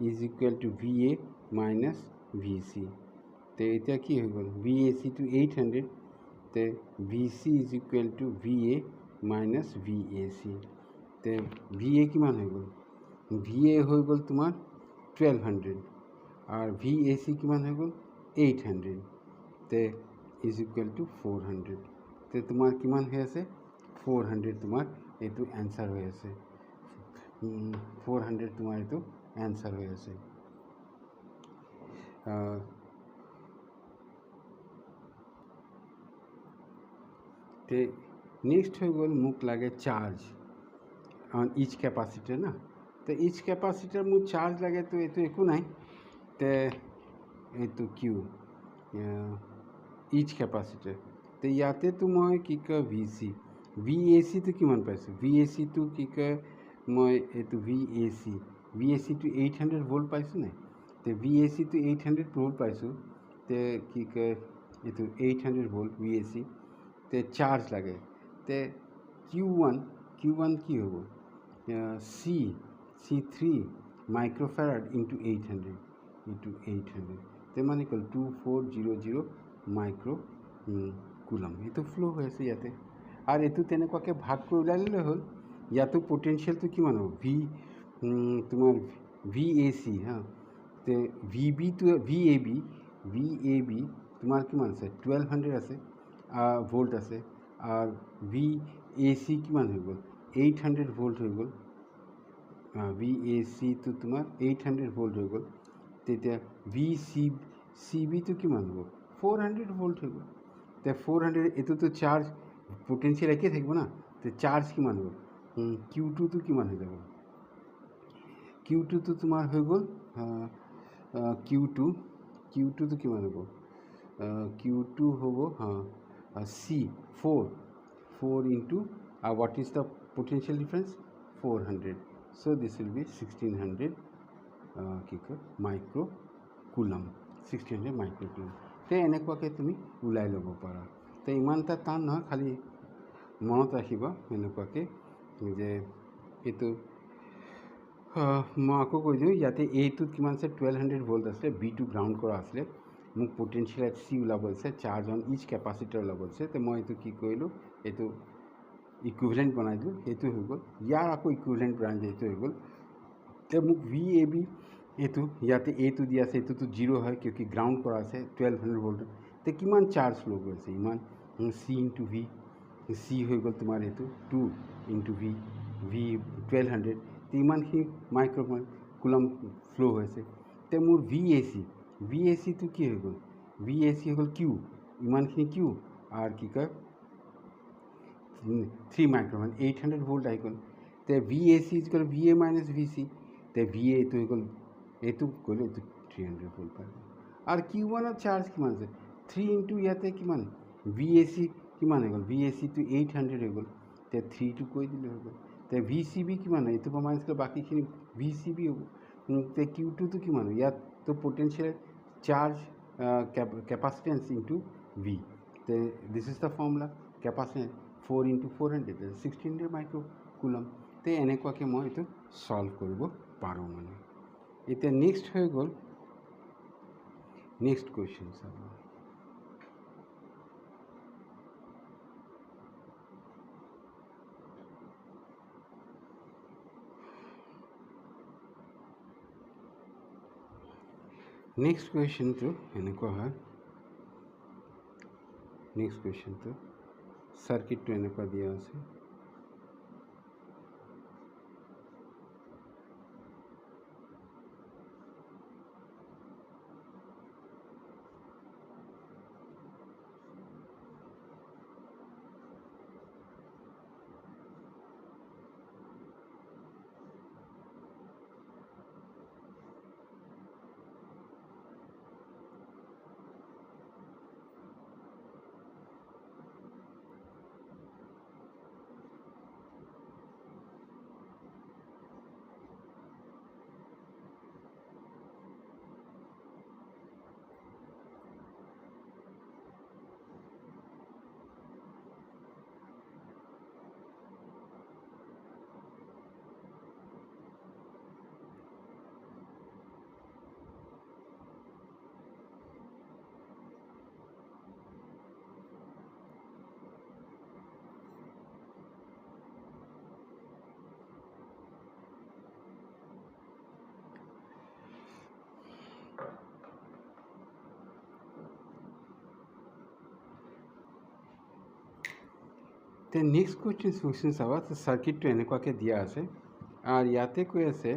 is equal to V A minus V C তো এতিয়া কি হৈ গ'ল ভি এ চি টু 800 তো V C is equal to V A minus V A C তো ভি এ কিমান হৈ গ'ল ভি এ হৈ গ'ল তোমাৰ 1200 আর ভি এ সি কিমান হৈ গ'ল 800 তে ইজ ইকুৱেল টু 400 তে তোমাৰ কিমান হৈ আছে 400 তোমাৰ এইটো এনসাৰ হৈ আছে 400 তোমাৰ এইটো এনসাৰ হৈ আছে তে নেক্সট হৈ গ'ল মোক লাগে চার্জ অন ইচ ক্যাপাসিটর না তো ইচ ক্যাপাসিটর মোক চার্জ লাগে তো এইটো একো নাই তে এইটো কিউ ইচ ক্যাপাসিটর তো ইয়াতে তো মই কি কয় ভি এ চিটো কিমান পাইছোঁ ভি এ চিটো কি কয় মই এইটো ভি এ চিটো 800 ভোল্ট পাইছোঁ নাই তো ভি এ চিটো 800 ভোল্ট পাইছোঁ তে কি কয় এইটো 800 ভোল্ট ভি এ চি তে চার্জ লাগে তে কিউ ওয়ান কি হ'ব C3 মাইক্রোফ্যারাড ইন্টু 800 তে মানে কল 2400 মাইক্রো কুলাম এইটো ফ্লো হৈ আছে ইয়াতে আৰু এইটো তেনেকুৱাকৈ ভাগ কৰি ওলাই ল'লে হ'ল ইয়াতো পটেনচিয়েলটো কিমান হ'ব তোমাৰ ভি এ চি তে ভি এ বি তোমাৰ কিমান আছে 1200 আছে ভোল্ট আছে আর ভি এ সি কিমান হৈ গ'ল 800 ভোল্ট হৈ গ'ল ভি এ চিটো তোমাৰ 800 ভোল্ট হৈ গ'ল তেতিয়া ভি চি বিটো কিমান হ'ব 400 ভোল্ট হৈ গ'ল তে 400 এইটোতো চার্জ পটেনশিয়াল একে থাকবে না তো চার্জ কিমান হ'ব কিউ টুটো কিমান হৈ যাব কিউ টুটো তোমাৰ হৈ গ'ল কিউ টুটো কিমান হ'ব কিউ টু হ'ব C4 into what is the potential difference 400 so this will be 1600 micro coulomb 1600 micro coulomb তো এনেকুৱাকৈ তুমি ওলাই ল'ব পাৰা তো ইমান এটা টান নহয় খালি মনত ৰাখিবা এনেকুৱাকৈ যে এইটো মই আকৌ কৈ দিওঁ ইয়াতে এইটোত কিমান আছে 1200 ভোল্ট আছিলে বিটো গ্ৰাউণ্ড কৰা আছিলে মোক পটেনশিয়েল চি ওলাব দিছে চাৰ্জ অন ইচ কেপাচিটাৰ ওলাব দিছে তো মই এইটো কি কৰিলোঁ এইটো ইকুইভেলেণ্ট বনাই দিলোঁ সেইটো হৈ গ'ল ইয়াৰ আকৌ ইকুইভেলেণ্ট বনাই দিলোঁ সেইটো হৈ গ'ল তো মোক ভি এ বি এইটো ইয়াতে এইটো দিয়া আছে এইটোতো জিৰ' হয় কিয় গ্ৰাউণ্ড কৰা আছে 1200 ভোল্ট তো কিমান চাৰ্জ ফ্ল' কৰিছে ইমান চি ইনটু ভি চি হৈ গ'ল তোমাৰ এইটো 2 ইনটু ভি 1200 তো ইমানখিনি মাইক্ৰ কুলম ফ্ল' হৈছে তো মোৰ ভি এ চিটো কি হৈ গ'ল ভি এ চি হৈ গ'ল কিউ ইমানখিনি কিউ আৰু কি কয় 3 মাইক্ৰ'মান 800 ভোল্ট আহি গ'ল তো ভি এ চি ইজ গ'ল V A minus V C তো ভি এ এইটো হৈ গ'ল এইটো গ'লে এইটো 300 ভোল্ট পাই গ'ল আৰু কিউ ওৱানৰ চাৰ্জ কিমান আছে 3 ইনটু ইয়াতে কিমান ভি এ চি কিমান হৈ গ'ল ভি এ চিটো 800 হৈ গ'ল তো 3টো কৈ দিলে হৈ গ'ল তো ভি চি বি কিমান হয় এইটো মাইনাছ কৰি বাকীখিনি ভি চি বি হ'ব তো কিউ টুটো কিমান হয় ইয়াততো potential charge capacitance into V. This is the formula capacitance 4 into 400 1600 microcoulomb. তো এনেকুৱাকৈ মই এইটো সলভ কৰিব পাৰোঁ মানে এতিয়া নেক্সট হৈ গ'ল নেক্সট কুৱেশ্যন চাব নেক্সট কুৱেশ্যনটো এনেকুৱা হয় নেক্সট কুৱেশ্যনটো সাৰ্কিটটো এনেকুৱা দিয়া আছে তে নেক্সট কুৱেশ্যন চাবা চাৰ্কিটটো এনেকুৱাকৈ দিয়া আছে আৰু ইয়াতে কৈ আছে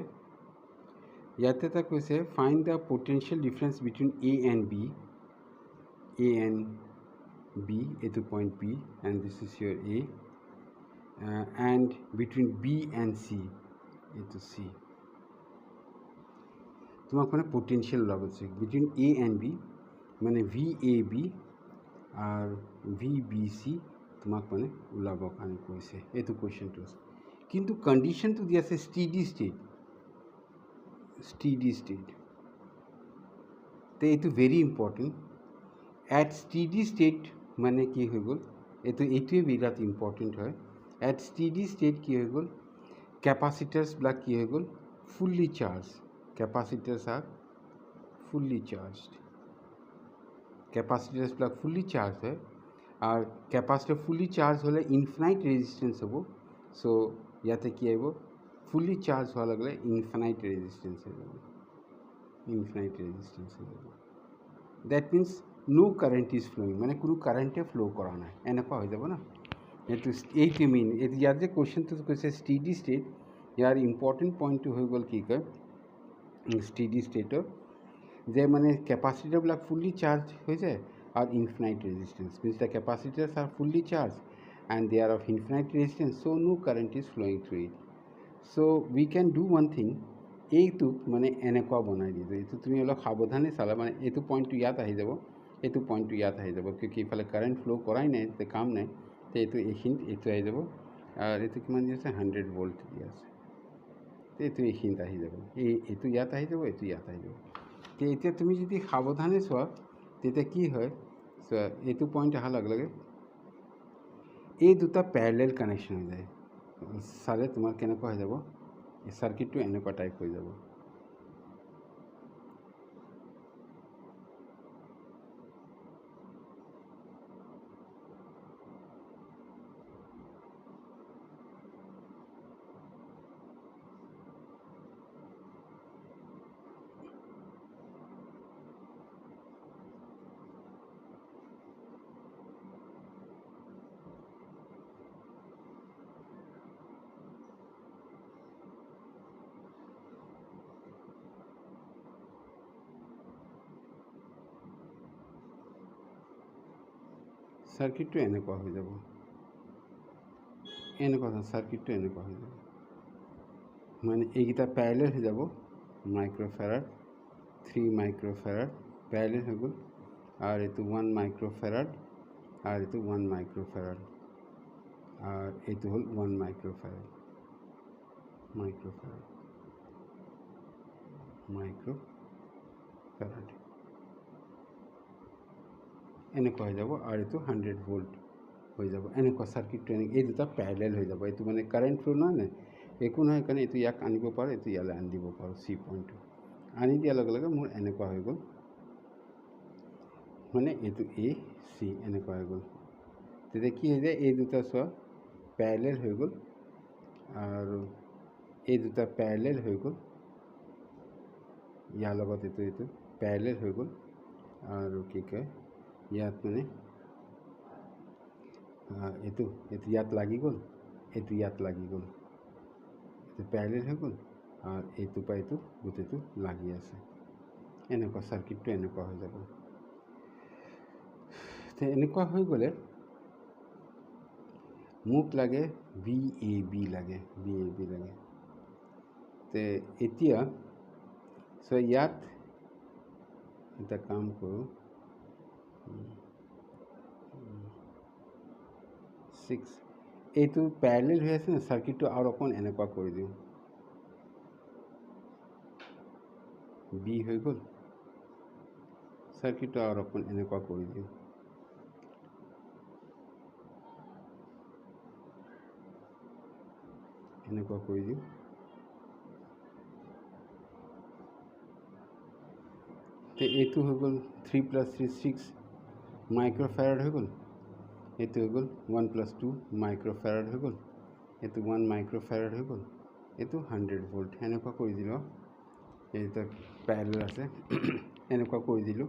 ইয়াতে এটা কৈছে find the potential difference between A and B এইটো point B and this is ইয়ৰ A and between B and C এইটো চি তোমাক মানে পটেনচিয়েল ওলাব দিছে বিটুইন এ এণ্ড বি মানে ভি এ বি আৰু ভি বি চি তোমাক মানে ওলাবৰ কাৰণে কৈছে এইটো কুৱেশ্যনটো আছে কিন্তু কণ্ডিশ্যনটো দি আছে ষ্টেডি ষ্টেট তো এইটো very important at steady state মানে কি হৈ গ'ল এইটোৱে বিৰাট ইম্পৰ্টেণ্ট হয় এট ষ্টেডি ষ্টেট কি হৈ গ'ল কেপাচিটাৰ্ছবিলাক কি হৈ গ'ল fully charge capacitors are fully charged কেপাচিটাৰ্ছবিলাক ফুল্লি চাৰ্জ হয় আৰু কেপাচিটাৰ ফুল্লি চাৰ্জ হ'লে ইনফাইনাইট ৰেজিষ্টেঞ্চ হ'ব চ' ইয়াতে কি আহিব ফুল্লি চাৰ্জ হোৱাৰ লগে লগে ইনফাইনাইট ৰেজিষ্টেঞ্চ হৈ যাব that means no current is flowing মানে কোনো কাৰেণ্টে ফ্ল' কৰা নাই এনেকুৱা হৈ যাব না এইটো মেইন ইয়াত যে কুৱেশ্যনটো কৈছে ষ্টেডি ষ্টেট ইয়াৰ ইম্পৰ্টেণ্ট পইণ্টটো হৈ গ'ল কি কয় ষ্টেডি ষ্টেটৰ যে মানে কেপাচিটাৰবিলাক ফুল্লি চাৰ্জ হৈ যায় আৰু infinite resistance means the capacitors are fully charge and they are of infinite resistance so' no current is flowing through it so' we can do one thing এইটোক মানে এনেকুৱা বনাই দিলোঁ এইটো তুমি অলপ সাৱধানে চালা মানে এইটো পইণ্টটো ইয়াত আহি যাব এইটো পইণ্টটো ইয়াত আহি যাব কিয় ইফালে কাৰেণ্ট ফ্ল' কৰাই নাই তে কাম নাই তো এইটো আহি যাব আৰু এইটো কিমান দি আছে 100 ভোল্ট দি আছে তো এইখিনিত আহি যাব এইটো ইয়াত আহি যাব এইটো ইয়াত আহি যাব তো এতিয়া তুমি যদি সাৱধানে চোৱা তেতিয়া কি হয় চোৱা এইটো পইণ্ট অহাৰ লগে লগে এই দুটা পেৰেলেল কানেকশ্যন হৈ যায় চালে তোমাৰ কেনেকুৱা হৈ যাব এই চাৰ্কিটটো এনেকুৱা টাইপ হৈ যাব চাৰ্কিটটো এনেকুৱা হৈ যাব চাৰ্কিটটো এনেকুৱা হৈ যাব মানে এইকেইটা পেৰেলেল হৈ যাব মাইক্ৰ'ফেৰাড 3 মাইক্ৰ'ফেৰাড পেৰেলেল হৈ গ'ল আৰু এইটো 1 মাইক্ৰ'ফেৰাড আৰু এইটো 1 মাইক্ৰ'ফেৰাড আৰু এইটো হ'ল 1 মাইক্ৰ'ফেৰাড এনেকুৱা হৈ যাব আৰু এইটো 100 ভোল্ট হৈ যাব এনেকুৱা চাৰ্কিটটো এই দুটা পেৰেলেল হৈ যাব এইটো মানে কাৰেণ্ট ফ্ল' নহয় নাই একো নহয় কাৰণে এইটো ইয়াক আনিব পাৰোঁ এইটো ইয়ালৈ আনি দিব পাৰোঁ চি পইণ্টটো আনি দিয়াৰ লগে লগে মোৰ এনেকুৱা হৈ গ'ল মানে এইটো এ চি এনেকুৱা হৈ গ'ল তেতিয়া কি হৈ যায় এই দুটা চোৱা পেৰেলেল হৈ গ'ল আৰু এই দুটা পেৰেলেল হৈ গ'ল ইয়াৰ লগত এইটো পেৰেলেল হৈ গ'ল আৰু কি কয় ইয়াত মানে এইটো ইয়াত লাগি গ'ল এইটো ইয়াত লাগি গ'ল এইটো পেৰেলেল হৈ গ'ল আৰু এইটো পৰা এইটো গোটেইটো লাগি আছে এনেকুৱা চাৰ্কিটটো এনেকুৱা হৈ যাব তো এনেকুৱা হৈ গ'লে মোক লাগে ভি এ বি লাগে তো এতিয়া চ' ইয়াত এটা কাম কৰোঁ 6 এইটো পেৰেলেল হৈ আছে না চাৰ্কিটটো আৰু অকণ এনেকুৱা কৰি দিওঁ বি হৈ গ'ল চাৰ্কিটটো আৰু অকণ এনেকুৱা কৰি দিওঁ এনেকুৱা কৰি দিওঁ তো এইটো হৈ গ'ল 3 + 3 6 মাইক্ৰ'ফেৰাড হৈ গ'ল এইটো হৈ গ'ল 1 + 2 মাইক্ৰ'ফেৰাড হৈ গ'ল এইটো 1 মাইক্ৰ'ফেৰাড হৈ গ'ল এইটো 100 ভোল্ট এনেকুৱা কৰি দিলোঁ এইটো পেৰেলেল আছে এনেকুৱা কৰি দিলোঁ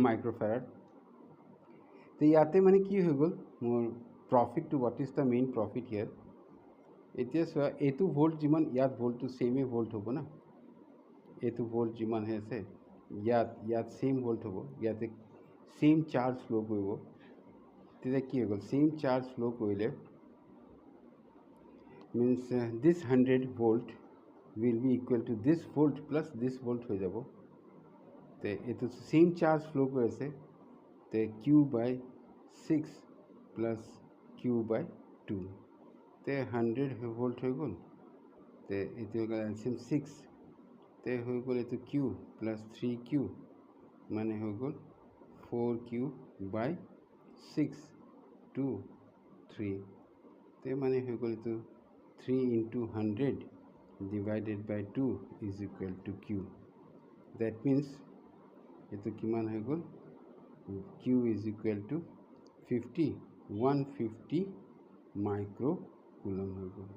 মাইক্ৰ'ফেৰাড তো ইয়াতে মানে কি হৈ গ'ল মোৰ profit to what is the main profit here. এতিয়া চোৱা এইটো ভোল্ট যিমান ইয়াত ভোল্টটো সেমে ভোল্ট হ'ব না এইটো ভোল্ট যিমান হৈ আছে ইয়াত সেম ভোল্ট হ'ব ইয়াতে সেম চাৰ্জ ফ্লো কৰিব তেতিয়া কি হৈ গ'ল সেম চাৰ্জ ফ্লো কৰিলে means this 100 volt will be equal to this volt plus this volt হৈ যাব তে এইটো সেম চাৰ্জ ফ্লো কৰি আছে তে q by 6 plus q by 2 তে 100 volt হৈ গ'ল তে এইটো হৈ গ'ল এলচিএম 6 তে হৈ গ'ল এইটো q plus 3q মানে হৈ গ'ল 4q by 6 2 3 তে মানে হৈ গ'ল এইটো 3 into 100 divided by 2 is equal to q. That means ito kiman hoy gol q is equal to 150 microcoulomb hoy gol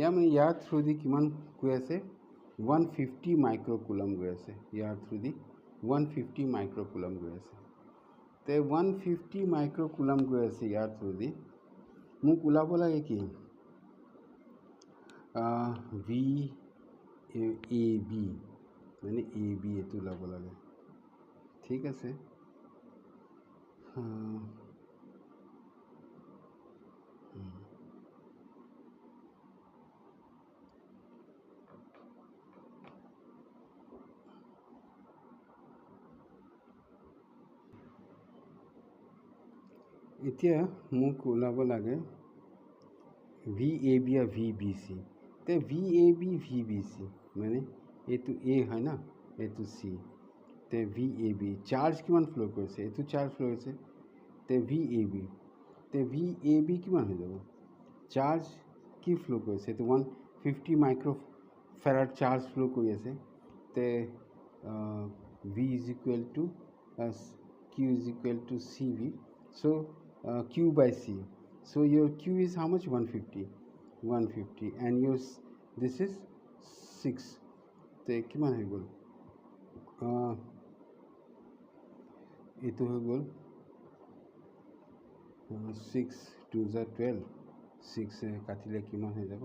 ya mane yaar through di kiman goi ase 150 microcoulomb goi ase yaar through di 150 microcoulomb goi ase te 150 microcoulomb goi ase yaar through di muk ulabo lage ki VAB মানে AB এইটো ওলাব লাগে ঠিক আছে এতিয়া মোক ওলাব লাগে VAB আর VBC তে VAB VBC মানে এইটো A হয় না এইটো C তে VAB চার্জ কিমান ফ্লো কৰিছে এইটো চাৰ্জ ফ্লো হৈছে তে VAB কিমান হৈ যাব চাৰ্জ কি ফ্লো কৰিছে এইটো 150 মাইক্ৰোফ্যাৰাড চাৰ্জ ফ্লো কৰি আছে তে V is equal to Q is equal to CV so Q by C so your Q is how much 150 and yours this is 6 তে কিমান হৈ গ'ল এইটো হৈ গ'ল 6 2 12 6 কাটিলে কিমান হৈ যাব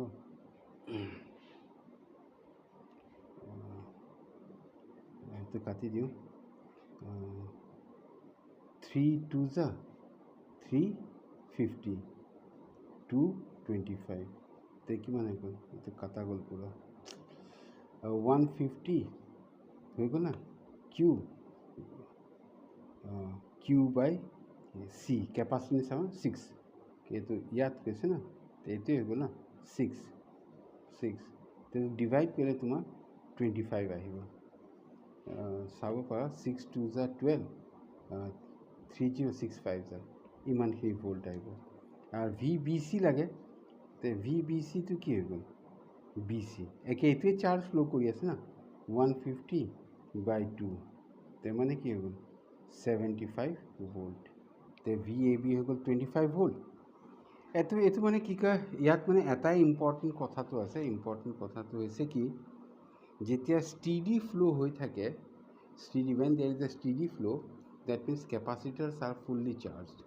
এইটো কাটি দিওঁ 3 2 350 225 তে কিমান হৈ গ'ল এইটো কাটা গ'ল পুৰা 150 হৈ গ'ল না Q by C capacity চাওঁ 6 এইটো ইয়াত কৈছে না এইটোৱে হৈ গ'ল না 6 তে ডিভাইড কৰিলে তোমাৰ 25 আহিব চাব পাৰা 6 2 12 3065 ইমানখিনি ভোল্ট আহিব আৰু VBC লাগে তে VBCটো কি হৈ গ'ল BC একে এইটোৱে চাৰ্জ ফ্লো কৰি আছে না 150 by 2 তে মানে কি হৈ গ'ল 75 ভোল্ট তে VAB হৈ গ'ল 25 ভোল্ট এইটো মানে কি কয় ইয়াত মানে এটাই ইম্পৰ্টেণ্ট কথাটো আছে ইম্পৰ্টেণ্ট কথাটো হৈছে কি যেতিয়া স্টেডি ফ্লো হৈ থাকে when there is a steady flow that means capacitors are fully charged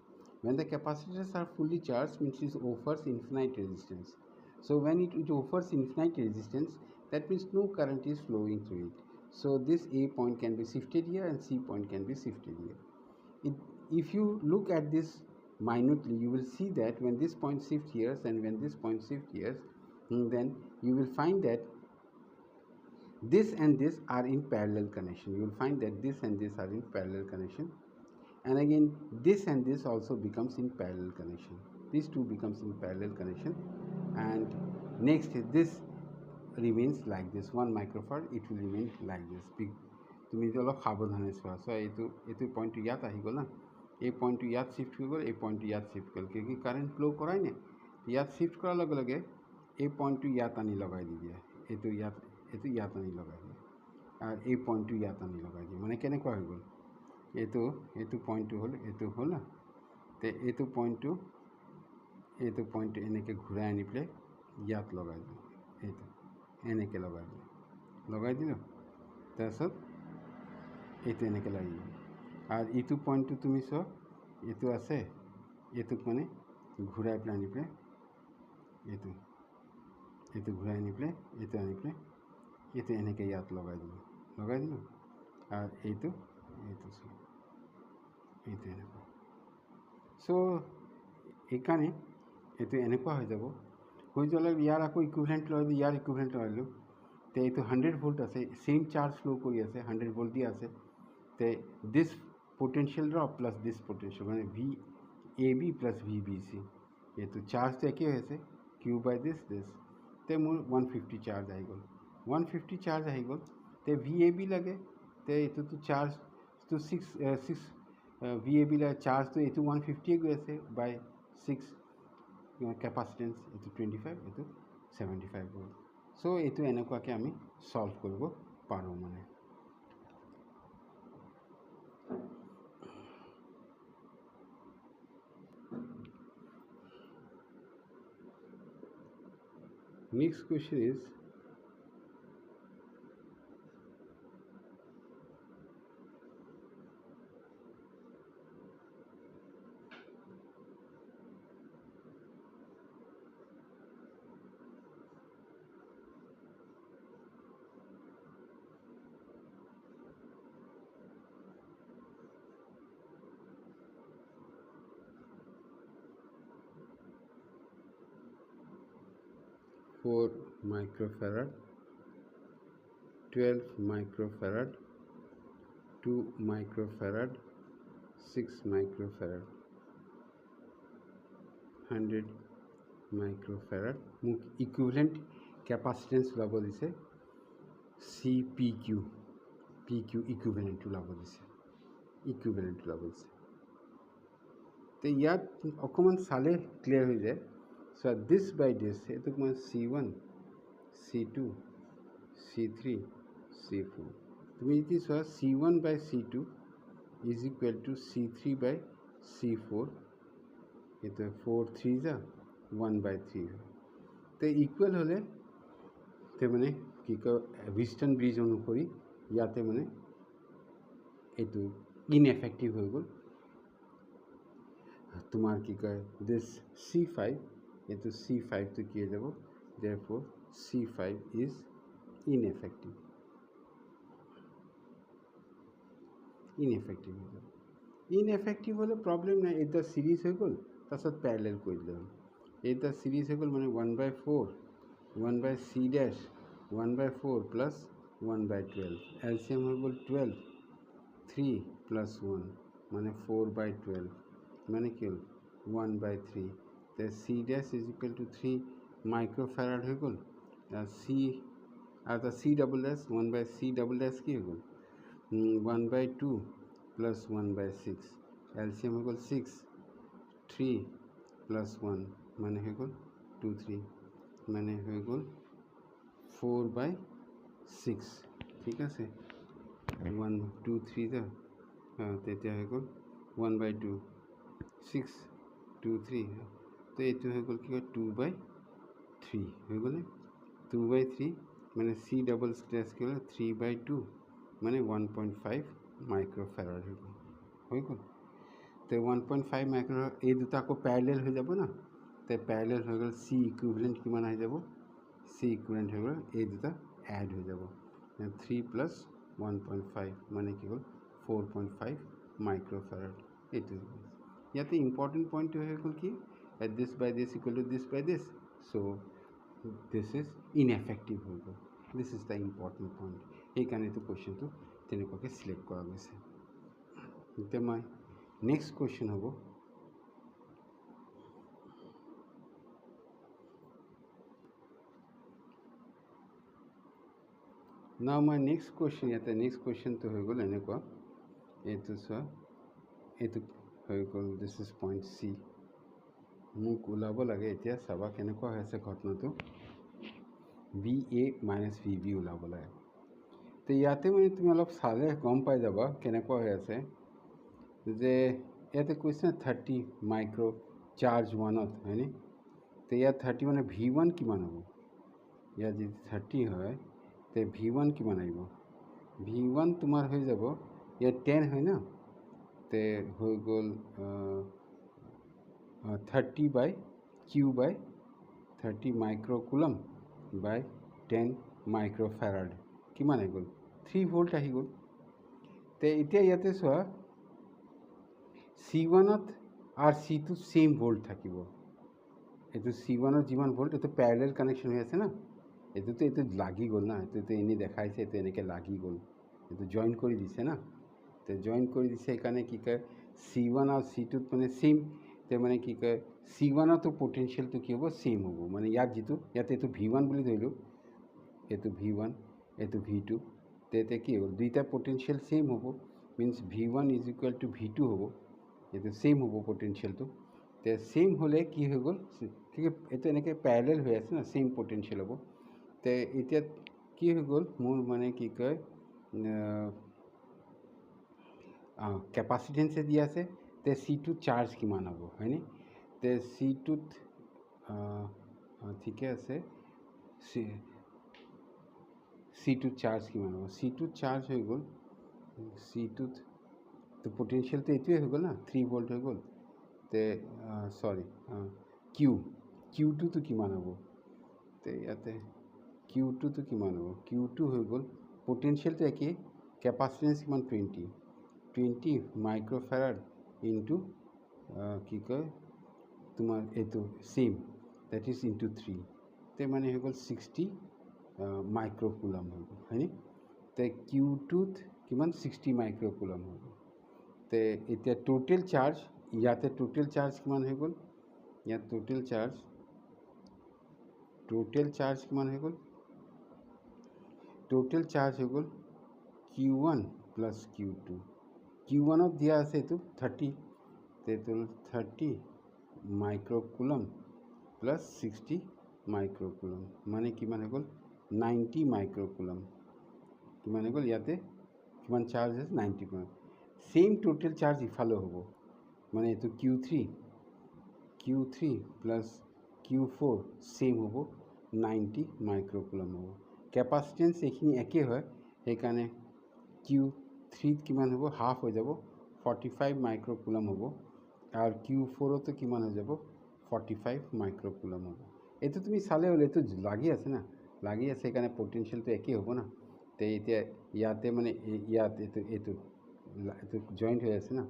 when the capacitors are fully charged means it offers infinite resistance so when it offers infinite resistance that means no current is flowing through it so this A point can be shifted here and C point can be shifted here if you look at this minutely you will see that when this point shifts here and when this point shifts here then you will find that this and this are in parallel connection you will find that this and this are in parallel connection and again this and this also becomes in parallel connection these two becomes in parallel connection and next this remains like this 1 microfarad it will remain like this তুমি যদি অলপ সাৱধানে চোৱা চ' এইটো পইণ্টটো ইয়াত আহি গ'ল না এই পইণ্টটো ইয়াত শিফ্ট হৈ গ'ল এই পইণ্টটো ইয়াত শিফ্ট হ'ল কি কাৰেণ্ট ফ্ল' কৰাই নাই ইয়াত শিফ্ট কৰাৰ লগে লগে এই পইণ্টটো ইয়াত আনি লগাই দি দিয়ে এইটো ইয়াত আনি লগাই দিয়ে আৰু এই পইণ্টটো ইয়াত আনি লগাই দিয়ে মানে কেনেকুৱা হৈ গ'ল এইটো পইণ্টটো হ'ল না তে এইটো পইণ্টটো এনেকৈ ঘূৰাই আনি পেলাই ইয়াত লগাই দিওঁ এইটো এনেকৈ লগাই দিলোঁ তাৰপিছত এইটো এনেকৈ লাগি গ'ল আৰু এইটো পইণ্টটো তুমি চোৱা এইটো আছে এইটোক মানে ঘূৰাই পেলাই আনি পেলাই এইটো ঘূৰাই আনি পেলাই এইটো আনি পেলাই এইটো এনেকৈ ইয়াত লগাই দিলোঁ আৰু এইটো এনেকুৱা চ' এইকাৰণে এইটো এনেকুৱা হৈ যাব হৈ যোৱাৰ ইয়াৰ আকৌ ইকুইভেলেণ্ট লৈ ইয়াৰ ইকুইভেলেণ্ট লগাইলোঁ তে এইটো 100 ভোল্ট আছে সেম চাৰ্জ ফ্লো কৰি আছে 100 ভোল্ট দি আছে তে দিছ potential drop plus this potential মানে VAB plus VBC এইটো চাৰ্জটো একেই হৈ আছে Q by this তে মোৰ 150 চাৰ্জ আহি গ'ল 150 চাৰ্জ আহি গ'ল তে VAB লাগে তে এইটোতো চাৰ্জটো 6 VAB লাগে চাৰ্জটো এইটো 150 গৈ আছে বাই 6 কেপাচিটেন্স এইটো 25 এইটো 75 গ'ল চ' এইটো এনেকুৱাকৈ আমি সলভ কৰিব পাৰোঁ মানে next question is four microfarad 12 microfarad 2 microfarad 6 microfarad 100 microfarad মোক ইকুইভেলেণ্ট কেপাচিটেন্স ওলাব দিছে CPQ ইকুইভেলেণ্ট ওলাব দিছে তো ইয়াত অকণমান চালে ক্লিয়াৰ হৈ যায় চ' দিছ বাই দিছ এইটোক মই C1 C2 C3 C4 তুমি যদি চোৱা C1 by C2 is equal to C3 by C4 এইটো 4 3 যা 1 বাই 3 হয় তো ইকুৱেল হ'লে তে মানে কি কয় হুইষ্টন ব্ৰিজ অনুসৰি ইয়াতে মানে এইটো ইনএফেক্টিভ হৈ গ'ল তোমাৰ কি কয় দিছ C5 এইটো C5টো কি হৈ যাব therefore C5 is ineffective হৈ যাব ইনএফেক্টিভ হ'লে প্ৰব্লেম নাই এটা সিৰিজ হৈ গ'ল তাৰপিছত প্যাৰেলেল কৰি দিলে হ'ল এটা সিৰিজ হৈ গ'ল মানে 1/4 1/C' 1/4 প্লাছ 1/12 এলচিএম হৈ গ'ল 12 3 প্লাছ 1 মানে 4/12 মানে কি হ'ল 1/3 তে C' ইজ ইকুৱেল টু 3 মাইক্ৰ'ফেৰাড হৈ গ'ল C আৰু C'' 1/C' কি হৈ গ'ল 1/2 প্লাছ 1/6 এলচিএম হৈ গ'ল 6 3 প্লাছ 1 মানে হৈ গ'ল 2 3 মানে হৈ গ'ল 4/6 ঠিক আছে 1 2 3 যা তেতিয়া হৈ গ'ল 1/2 6 2 3 তো এইটো হৈ গ'ল কি কয় 2/3 হৈ গ'লে 2/3 মানে C'' কি হ'ল 3/2 মানে 1.5 মাইক্ৰ'ফেৰাড হৈ গ'ল তো 1.5 মাইক্ৰ'ফেৰাড এই দুটা আকৌ প্যাৰেলেল হৈ যাব না তো প্যাৰেলেল হৈ গ'ল C ইকুইভেলেণ্ট কিমান আহি যাব C ইকুইভেলেণ্ট হৈ গ'ল এই দুটা এড হৈ যাব 3 প্লাছ 1.5 মানে কি হ'ল 4.5 মাইক্ৰ'ফেৰাড এইটো ইয়াতে ইম্পৰ্টেণ্ট পইণ্টটো হৈ গ'ল কি this by this equal to this by this so' this is ineffective হৈ গ'ল this is the important point সেইকাৰণে এইটো কুৱেশ্যনটো তেনেকুৱাকৈ চিলেক্ট কৰা গৈছে এতিয়া মই নেক্সট কুৱেশ্যন হ'ব না মই নেক্সট কুৱেশ্যন ইয়াতে নেক্সট কুৱেশ্যনটো হৈ গ'ল এনেকুৱা এইটো চোৱা এইটো হৈ গ'ল দিছ ইজ পইণ্ট C মোক ওলাব লাগে এতিয়া চাবা কেনেকুৱা হৈ আছে ঘটনাটো VA মাইনাছ VB ওলাব লাগে তো ইয়াতে মানে তুমি অলপ চালে গম পাই যাবা কেনেকুৱা হৈ আছে যে ইয়াতে কৈছে 30 মাইক্ৰ' চাৰ্জ ওৱানত হয়নে তো ইয়াত 30 মানে V1 কিমান হ'ব ইয়াত যদি 30 হয় তো V1 কিমান আহিব V1 তোমাৰ হৈ যাব ইয়াত 10 হয় না তে হৈ গ'ল 30 বাই কিউ বাই 30 মাইক্ৰ'কুলম বাই 10 মাইক্ৰ'ফেৰাড কিমান হৈ গ'ল 3 ভোল্ট আহি গ'ল তে এতিয়া ইয়াতে চোৱা C1ত আৰু C2 সেম ভোল্ট থাকিব এইটো C1ত যিমান ভোল্ট এইটো প্যাৰেলাল কানেকশ্যন হৈ আছে না এইটো লাগি গ'ল না এইটো এনেই দেখাইছে এইটো এনেকৈ লাগি গ'ল এইটো জইন কৰি দিছে না তো জইন কৰি দিছে সেইকাৰণে কি কয় C1 আৰু C2ত মানে সেম তে মানে কি কয় C1তো পটেনশিয়েলটো কি হ'ব সেম হ'ব মানে ইয়াত যিটো ইয়াতে এইটো V1 বুলি ধৰিলোঁ এইটো V1 এইটো V2 তে কি হ'ল দুইটা পটেনশিয়েল সেম হ'ব means V1 is equal two V2 হ'ব এইটো সেম হ'ব পটেনশিয়েলটো তে সেম হ'লে কি হৈ গ'ল ঠিক এইটো এনেকৈ প্যাৰেলাল হৈ আছে না সেম পটেনশিয়েল হ'ব তে এতিয়া কি হৈ গ'ল মোৰ মানে কি কয় কেপাচিটেন্সে দি আছে তে C2 চাৰ্জ কিমান হ'ব হয়নে তে C2ত ঠিকে আছে C2 চাৰ্জ কিমান হ'ব C2 চাৰ্জ হৈ গ'ল C2ত তো পটেনশিয়েলটো এইটোৱে হৈ গ'ল না 3 ভোল্ট হৈ গ'ল তে চৰি কিউটোতো কিমান হ'ব তে ইয়াতে কিউটোতো কিমান হ'ব কিউটো হৈ গ'ল পটেনশিয়েলটো একেই কেপাচিটেন্স কিমান 20 মাইক্ৰ'ফেৰাড ইনটু কি কয় তোমাৰ এইটো সেম দ্যাট ইজ ইনটু 3 তে মানে হৈ গ'ল 60 মাইক্ৰ'কুলম হৈ গ'ল হয়নে তে কিউটোত কিমান 60 মাইক্ৰ'কুলম হৈ গ'ল তে এতিয়া টোটেল চাৰ্জ ইয়াতে টোটেল চাৰ্জ কিমান হৈ গ'ল ইয়াত টোটেল চাৰ্জ কিমান হৈ গ'ল টোটেল চাৰ্জ হৈ গ'ল Q1 প্লাছ Q2 Q1ত দিয়া আছে এইটো 30 তে 30 মাইক্ৰ'কুলম প্লাছ 60 মাইক্ৰ'কুলম মানে কিমান হৈ গ'ল 90 মাইক্ৰ'কুলম কিমান হৈ গ'ল ইয়াতে কিমান চাৰ্জ আছে 90 কুলম সেম টোটেল চাৰ্জ ইফালে হ'ব মানে এইটো Q3 প্লাছ Q4 সেম হ'ব 90 মাইক্ৰ'কুলম হ'ব কেপাচিটেন্স এইখিনি একেই হয় সেইকাৰণে Q3ত কিমান হ'ব হাফ হৈ যাব 45 মাইক্ৰ'কুলম হ'ব আৰু Q4তো কিমান হৈ যাব 45 মাইক্ৰ'কুলম হ'ব এইটো তুমি চালে হ'ল এইটো লাগি আছে না লাগি আছে সেইকাৰণে পটেনশিয়েলটো একেই হ'ব না তে এতিয়া ইয়াতে মানে ইয়াত এইটো জইণ্ট হৈ আছে না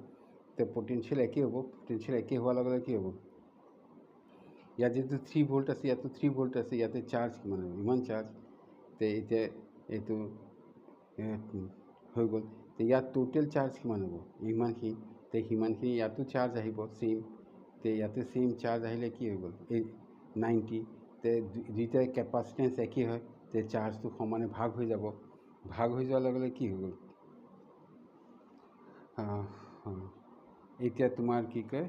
তে পটেনশিয়েল একেই হ'ব পটেনশিয়েল একেই হোৱাৰ লগে লগে কি হ'ব ইয়াত যেহেতু 3 ভোল্ট আছে ইয়াতো 3 ভোল্ট আছে ইয়াতে চাৰ্জ কিমান হ'ব ইমান চাৰ্জ তে এতিয়া এইটো হৈ গ'ল তে ইয়াত টোটেল চাৰ্জ কিমান হ'ব ইমানখিনি তে সিমানখিনি ইয়াতো চাৰ্জ আহিব সেম তে ইয়াতে সেম চাৰ্জ আহিলে কি হৈ গ'ল এই 90 তে দুইটাই কেপাচিটেন্স একেই হয় তে চাৰ্জটো সমানে ভাগ হৈ যাব ভাগ হৈ যোৱাৰ লগে লগে কি হৈ গ'ল এতিয়া তোমাৰ কি কয়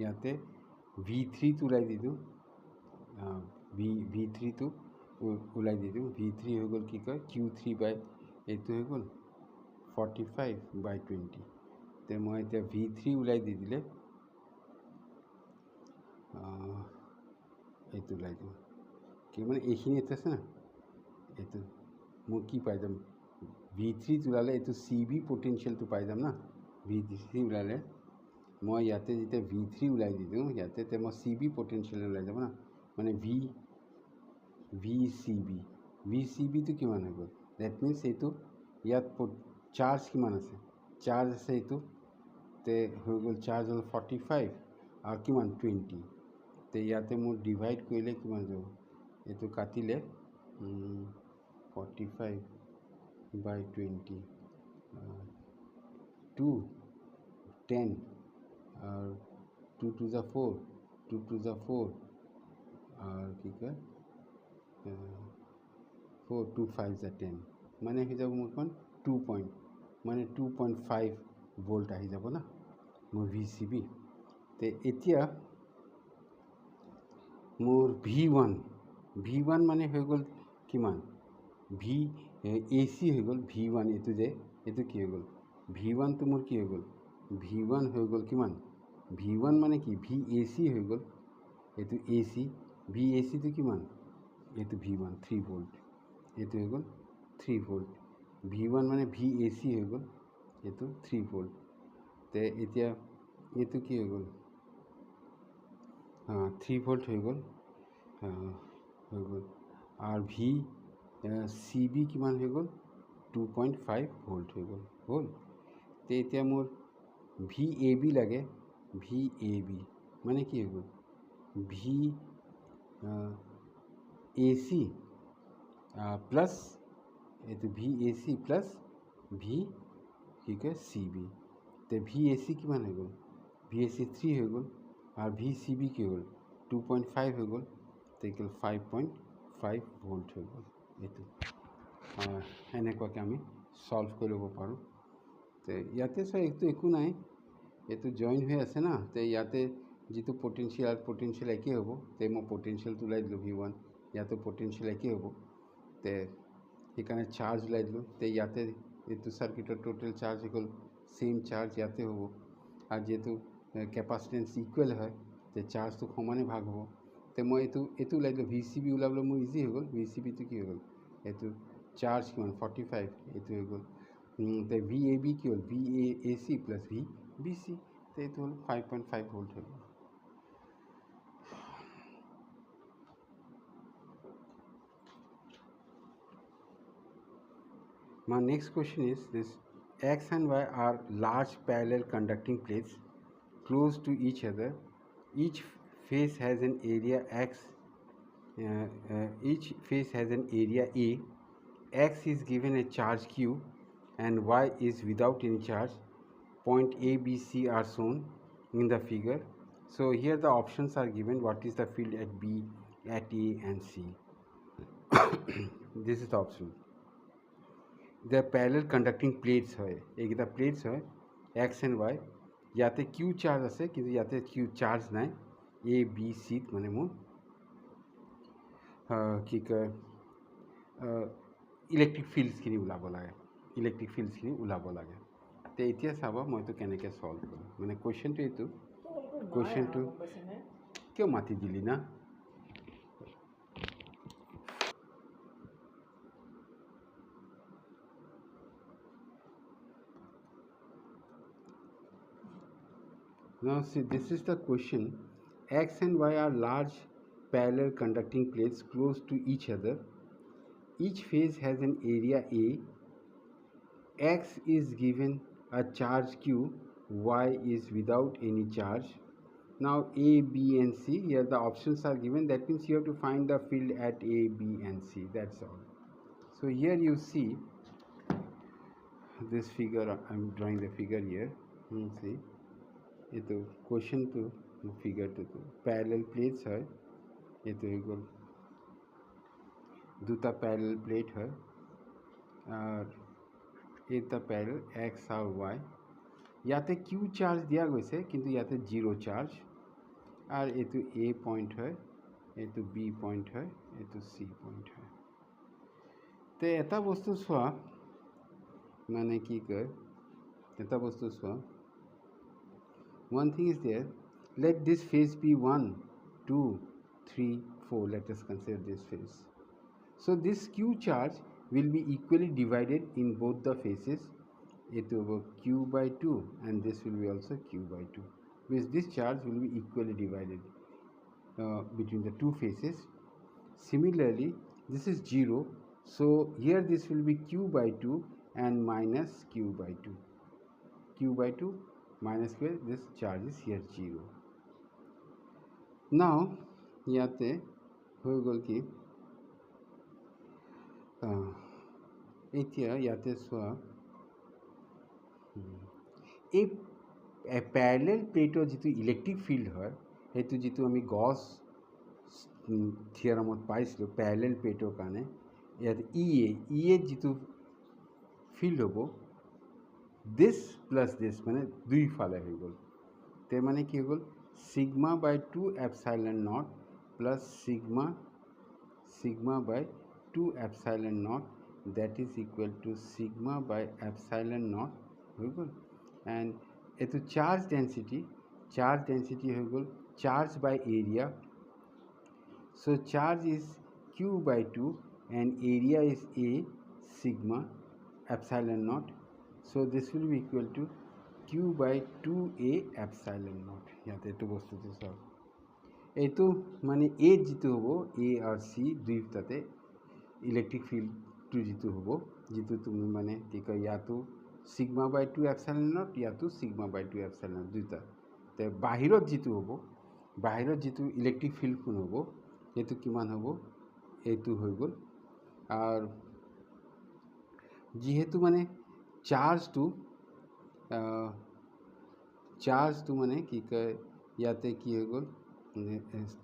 ইয়াতে V3টো ওলাই দি দিওঁ V3টো ওলাই দি দিওঁ V3 হৈ গ'ল কি কয় Q3 বাই এইটো হৈ গ'ল 45 বাই 20 তে মই এতিয়া V3 ওলাই দি দিলে এইটো ওলাই দিওঁ কি মানে এইখিনি এইটো আছে না এইটো মই কি পাই যাম V3 ওলালে এইটো CB পটেনশিয়েলটো পাই যাম না V3 ওলালে মই ইয়াতে যেতিয়া V3 ওলাই দি দিওঁ ইয়াতে তে মই CB পটেনশিয়েল ওলাই যাব না মানে VCBটো কিমান হৈ গ'ল ডেট মিনছ এইটো ইয়াত চাৰ্জ কিমান আছে চাৰ্জ আছে এইটো তে হৈ গ'ল চাৰ্জ হ'ল 45 আৰু কিমান 20 তে ইয়াতে মোৰ ডিভাইড কৰিলে কিমান যাব এইটো কাটিলে 45 বাই 20 2 10 और 2 to the 4 2 to the 4 और কি কয় 4 2 5 the 10 মানে হৈ যাব মোৰখন 2 পইণ্ট মানে 2.5 ভোল্ট আহি যাব না মোৰ VCB তে এতিয়া মোৰ V1 মানে হৈ গ'ল কিমান AC হৈ গ'ল V1 এইটো যে এইটো কি হৈ গ'ল V1টো মোৰ কি হৈ গ'ল V1 হৈ গ'ল কিমান V1 মানে কি VAC হৈ গ'ল এইটো AC VACটো কিমান এইটো V1 3 ভোল্ট এইটো হৈ গ'ল 3 ভোল্ট V1 মানে VAC হৈ গ'ল এইটো 3 ভোল্ট তে এতিয়া এইটো কি হৈ গ'ল 3 ভোল্ট হৈ গ'ল আৰু ভি চি বি কিমান হৈ গ'ল 2.5 ভোল্ট হৈ গ'ল তে এতিয়া মোৰ ভি এ বি লাগে ভি এ বি মানে কি হৈ গ'ল ভি এ চি প্লাছ এইটো V A C plus V কি কয় চি বি তে ভি এ চি কিমান হৈ গ'ল ভি এ চি 3 হৈ গ'ল আৰু ভি চি বি কি হ'ল 2.5 হৈ গ'ল তে কি হ'ল 5.5 ভোল্ট হৈ গ'ল এইটো এনেকুৱাকৈ আমি সলভ কৰি ল'ব পাৰোঁ তে ইয়াতে চোৱা এইটো একো নাই এইটো জইন হৈ আছে না তে ইয়াতে যিটো পটেনচিয়েল একেই হ'ব তে মই পটেনচিয়েলটো ওলাই দিলোঁ V1 ইয়াতে পটেনচিয়েল একেই হ'ব তে সেইকাৰণে চাৰ্জ ওলাই দিলোঁ তে ইয়াতে এইটো চাৰ্কিটৰ টোটেল চাৰ্জ হৈ গ'ল সেম চাৰ্জ ইয়াতে হ'ব আৰু যিহেতু কেপাচিটেন্স ইকুৱেল হয় তে চাৰ্জটো সমানে ভাগ হ'ব তে মই এইটো ওলাই দিলোঁ ভি চি বি ওলাবলৈ মোৰ ইজি হৈ গ'ল ভি চি বিটো কি হৈ গ'ল এইটো চাৰ্জ কিমান 45 এইটো হৈ গ'ল তে ভি এ বি কি হ'ল V A C plus V B C তে এইটো হ'ল 5.5 ভোল্ট হৈ গ'ল My next question is this: X and Y are large parallel conducting plates close to each other. Each face has an area X. Each face has an area A. X is given a charge Q, and Y is without any charge. Point A, B, C are shown in the figure. So here the options are given. What is the field at B, at A, and C? This is the option. The parallel conducting plates হয় এইকেইটা plates হয় x and Y ইয়াতে Q charge আছে কিন্তু ইয়াতে Q charge নাই A B চিত মানে মোৰ কি কয় ইলেক্ট্ৰিক ফিল্ডছখিনি ওলাব লাগে তে এতিয়া চাব মই এইটো কেনেকৈ সলভ কৰোঁ মানে কুৱেশ্যনটো এইটো কুৱেশ্যনটো কিয় মাতি দিলি না Now see, this is the question. X and Y are large parallel conducting plates close to each other. Each face has an area A. X is given a charge Q. Y is without any charge. Now A, B and C, here the options are given. That means you have to find the field at A, B and C. That's all. So here you see this figure. I am drawing the figure here. See. ये तो question तो figure तो parallel plates है ये तो एक दूटा parallel plate है और এটা প্যারেলাল এক্স আর ওয়াই ইয়াতে কিউ চার্জ দিয়া গৈছে কিন্তু ইয়াতে জিরো চার্জ আর এইটো এ পয়েন্ট হয় এইটো বি পয়েন্ট হয় এইটো সি পয়েন্ট হয় তে এটা বস্তু চোৱা মানে কি কয় এটা বস্তু চোৱা one thing is there, let this face be 1 2 3 4 let us consider this face. So this q charge will be equally divided in both the faces. It over q by 2 and this will be also q by 2 because this charge will be equally divided between the two faces. Similarly this is 0, so here this will be q by 2 and minus q by 2 q by 2 minus q, this charge is here 0. Now ইয়াতে হৈ গ'ল কি এতিয়া ইয়াতে চোৱা এই প্যাৰেলেল প্লেটৰ যিটো ইলেক্ট্ৰিক ফিল্ড হয় সেইটো যিটো আমি গছ থিয়ৰামত পাইছিলোঁ প্যাৰেলেল প্লেটৰ কাৰণে ইয়াত ই এ যিটো ফিল্ড হ'ব this plus this মানে দুই ফালে হৈ গ'ল তে মানে কি হৈ গ'ল sigma by 2 epsilon naught plus sigma by 2 epsilon naught that is equal to sigma by epsilon naught হৈ গ'ল and এইটো charge density হৈ গ'ল charge by area, so charge is q by 2 and area is a sigma epsilon naught. So this will be equal to q by 2a epsilon naught. Yeah, that was to this. এইটো মানে এ যিটো হ'ব এ আৰু C দুয়োটাতে electric ফিল্ডটো যিটো হ'ব যিটো তুমি মানে কি কয় ইয়াতো সিগমা বাই 2 এপসাইলন নট ইয়াতো সিগমা বাই 2 এপসাইলন নট দুয়োটা তে বাহিৰত যিটো হ'ব বাহিৰত যিটো ইলেক্ট্ৰিক ফিল্ডখন হ'ব সেইটো কিমান হ'ব এইটো হৈ গ'ল আৰু যিহেতু মানে চাৰ্জটো মানে কি কয় ইয়াতে কি হৈ গ'ল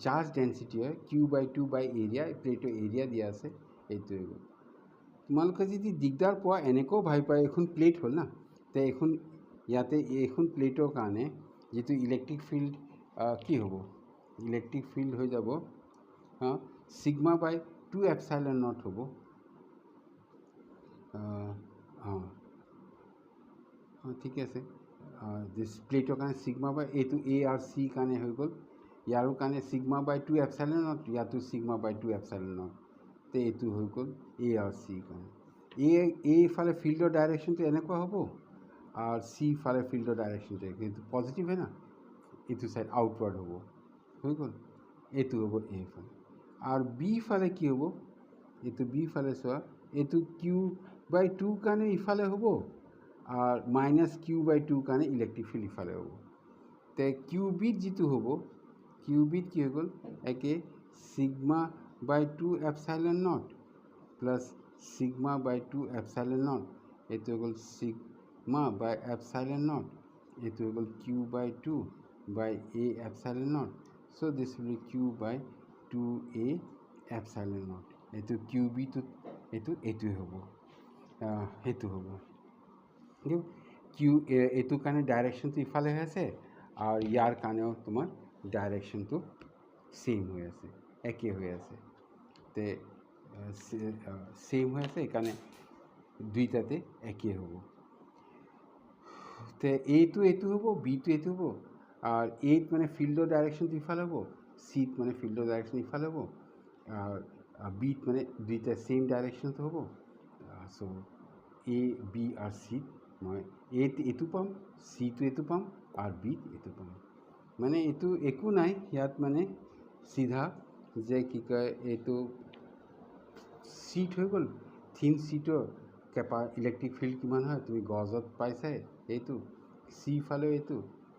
চাৰ্জ ডেন্সিটি হয় Q/2 বাই এৰিয়া প্লেটৰ এৰিয়া দিয়া আছে এইটো হৈ গ'ল তোমালোকে যদি দিগদাৰ পোৱা এনেকৈও ভাবি পায় এখন প্লেট হ'ল না তে এখন ইয়াতে এইখন প্লেটৰ কাৰণে যিটো ইলেক্ট্ৰিক ফিল্ড কি হ'ব ইলেক্ট্ৰিক ফিল্ড হৈ যাব সিগমা বাই 2 এপসাইলন নট হ'ব ঠিক আছে প্লেটৰ কাৰণে সিগমা বাই এইটো এ আৰু চি কাৰণে হৈ গ'ল ইয়াৰো কাৰণে সিগমা বাই 2 এপসাইলন নট ইয়াতো সিগমা বাই 2 এপসাইলন নট তে এইটো হৈ গ'ল এ আৰু চি কাৰণে এইফালে ফিল্ডৰ ডাইৰেকশ্যনটো এনেকুৱা হ'ব আৰ সি ফালে ফিল্ডৰ ডাইৰেকশ্যনটো কিন্তু পজিটিভ হয় না এইটো সাইড আউটওয়ার্ড হ'ব হৈ গ'ল এইটো হ'ব এ ফালে আর বি ফালে কি হ'ব এইটো বি ফালে চোৱা এইটো Q/2 কাৰণে ইফালে হ'ব আৰ -Q/2 কাৰণে ইলেক্ট্ৰিক ফিল্ড ইফালে হ'ব তে কিউবিত যিটো হ'ব কিউবিত কি হৈ গ'ল একে sigma by 2 epsilon naught plus sigma by 2 epsilon naught এইটো হৈ গ'ল সিগমা বাই এপসাইলন নট এইটো হৈ গ'ল Q/2 by a epsilon naught so this will be Q/2a epsilon naught এইটো কিউবিটো এইটোৱে হ'ব সেইটো হ'ব এইটো কাৰণে ডাইৰেকশ্যনটো ইফালে হৈ আছে আৰু ইয়াৰ কাৰণেও তোমাৰ ডাইৰেকশ্যনটো সেম হৈ আছে একে হৈ আছে তে সেম হৈ আছে এইকাৰণে দুইটাতে একে হ'ব তে এইটো হ'ব বিটো এইটো হ'ব আর এইট মানে ফিল্ডৰ ডাইৰেকশনটো ইফালে হ'ব সিত মানে ফিল্ডৰ ডাইরেকশন ইফালে হ'ব আর বিত মানে দুইটা সেম ডাইরেকশনটো হ'ব সো এ বি আর সি মই এইটো পাম সিটো এইটো পাম আর বিত এইটো পাম মানে এইটো একো নাই ইয়াত মানে সিধা যে কি কয় এইটো সিট হৈ গ'ল থিন সিটৰ ইলেক্ট্ৰিক ফিল্ড কিমান হয় তুমি গজত পাইছাই এইটো সি ফালেও এইটো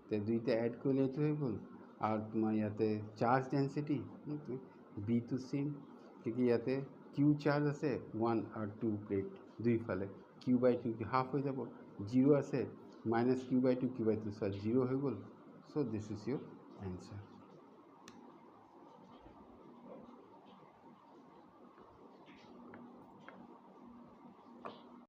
তে দুইটা এড কৰিলে এইটো হৈ গ'ল আৰু তোমাৰ ইয়াতে চাৰ্জ ডেন্সিটি বিটো সেম কিন্তু ইয়াতে কিউ চাৰ্জ আছে 1 আৰু 2 প্লেট দুইফালে Q/2 হাফ হৈ যাব 0 আছে -Q/2 Q/2 0 হৈ গ'ল so this is your answer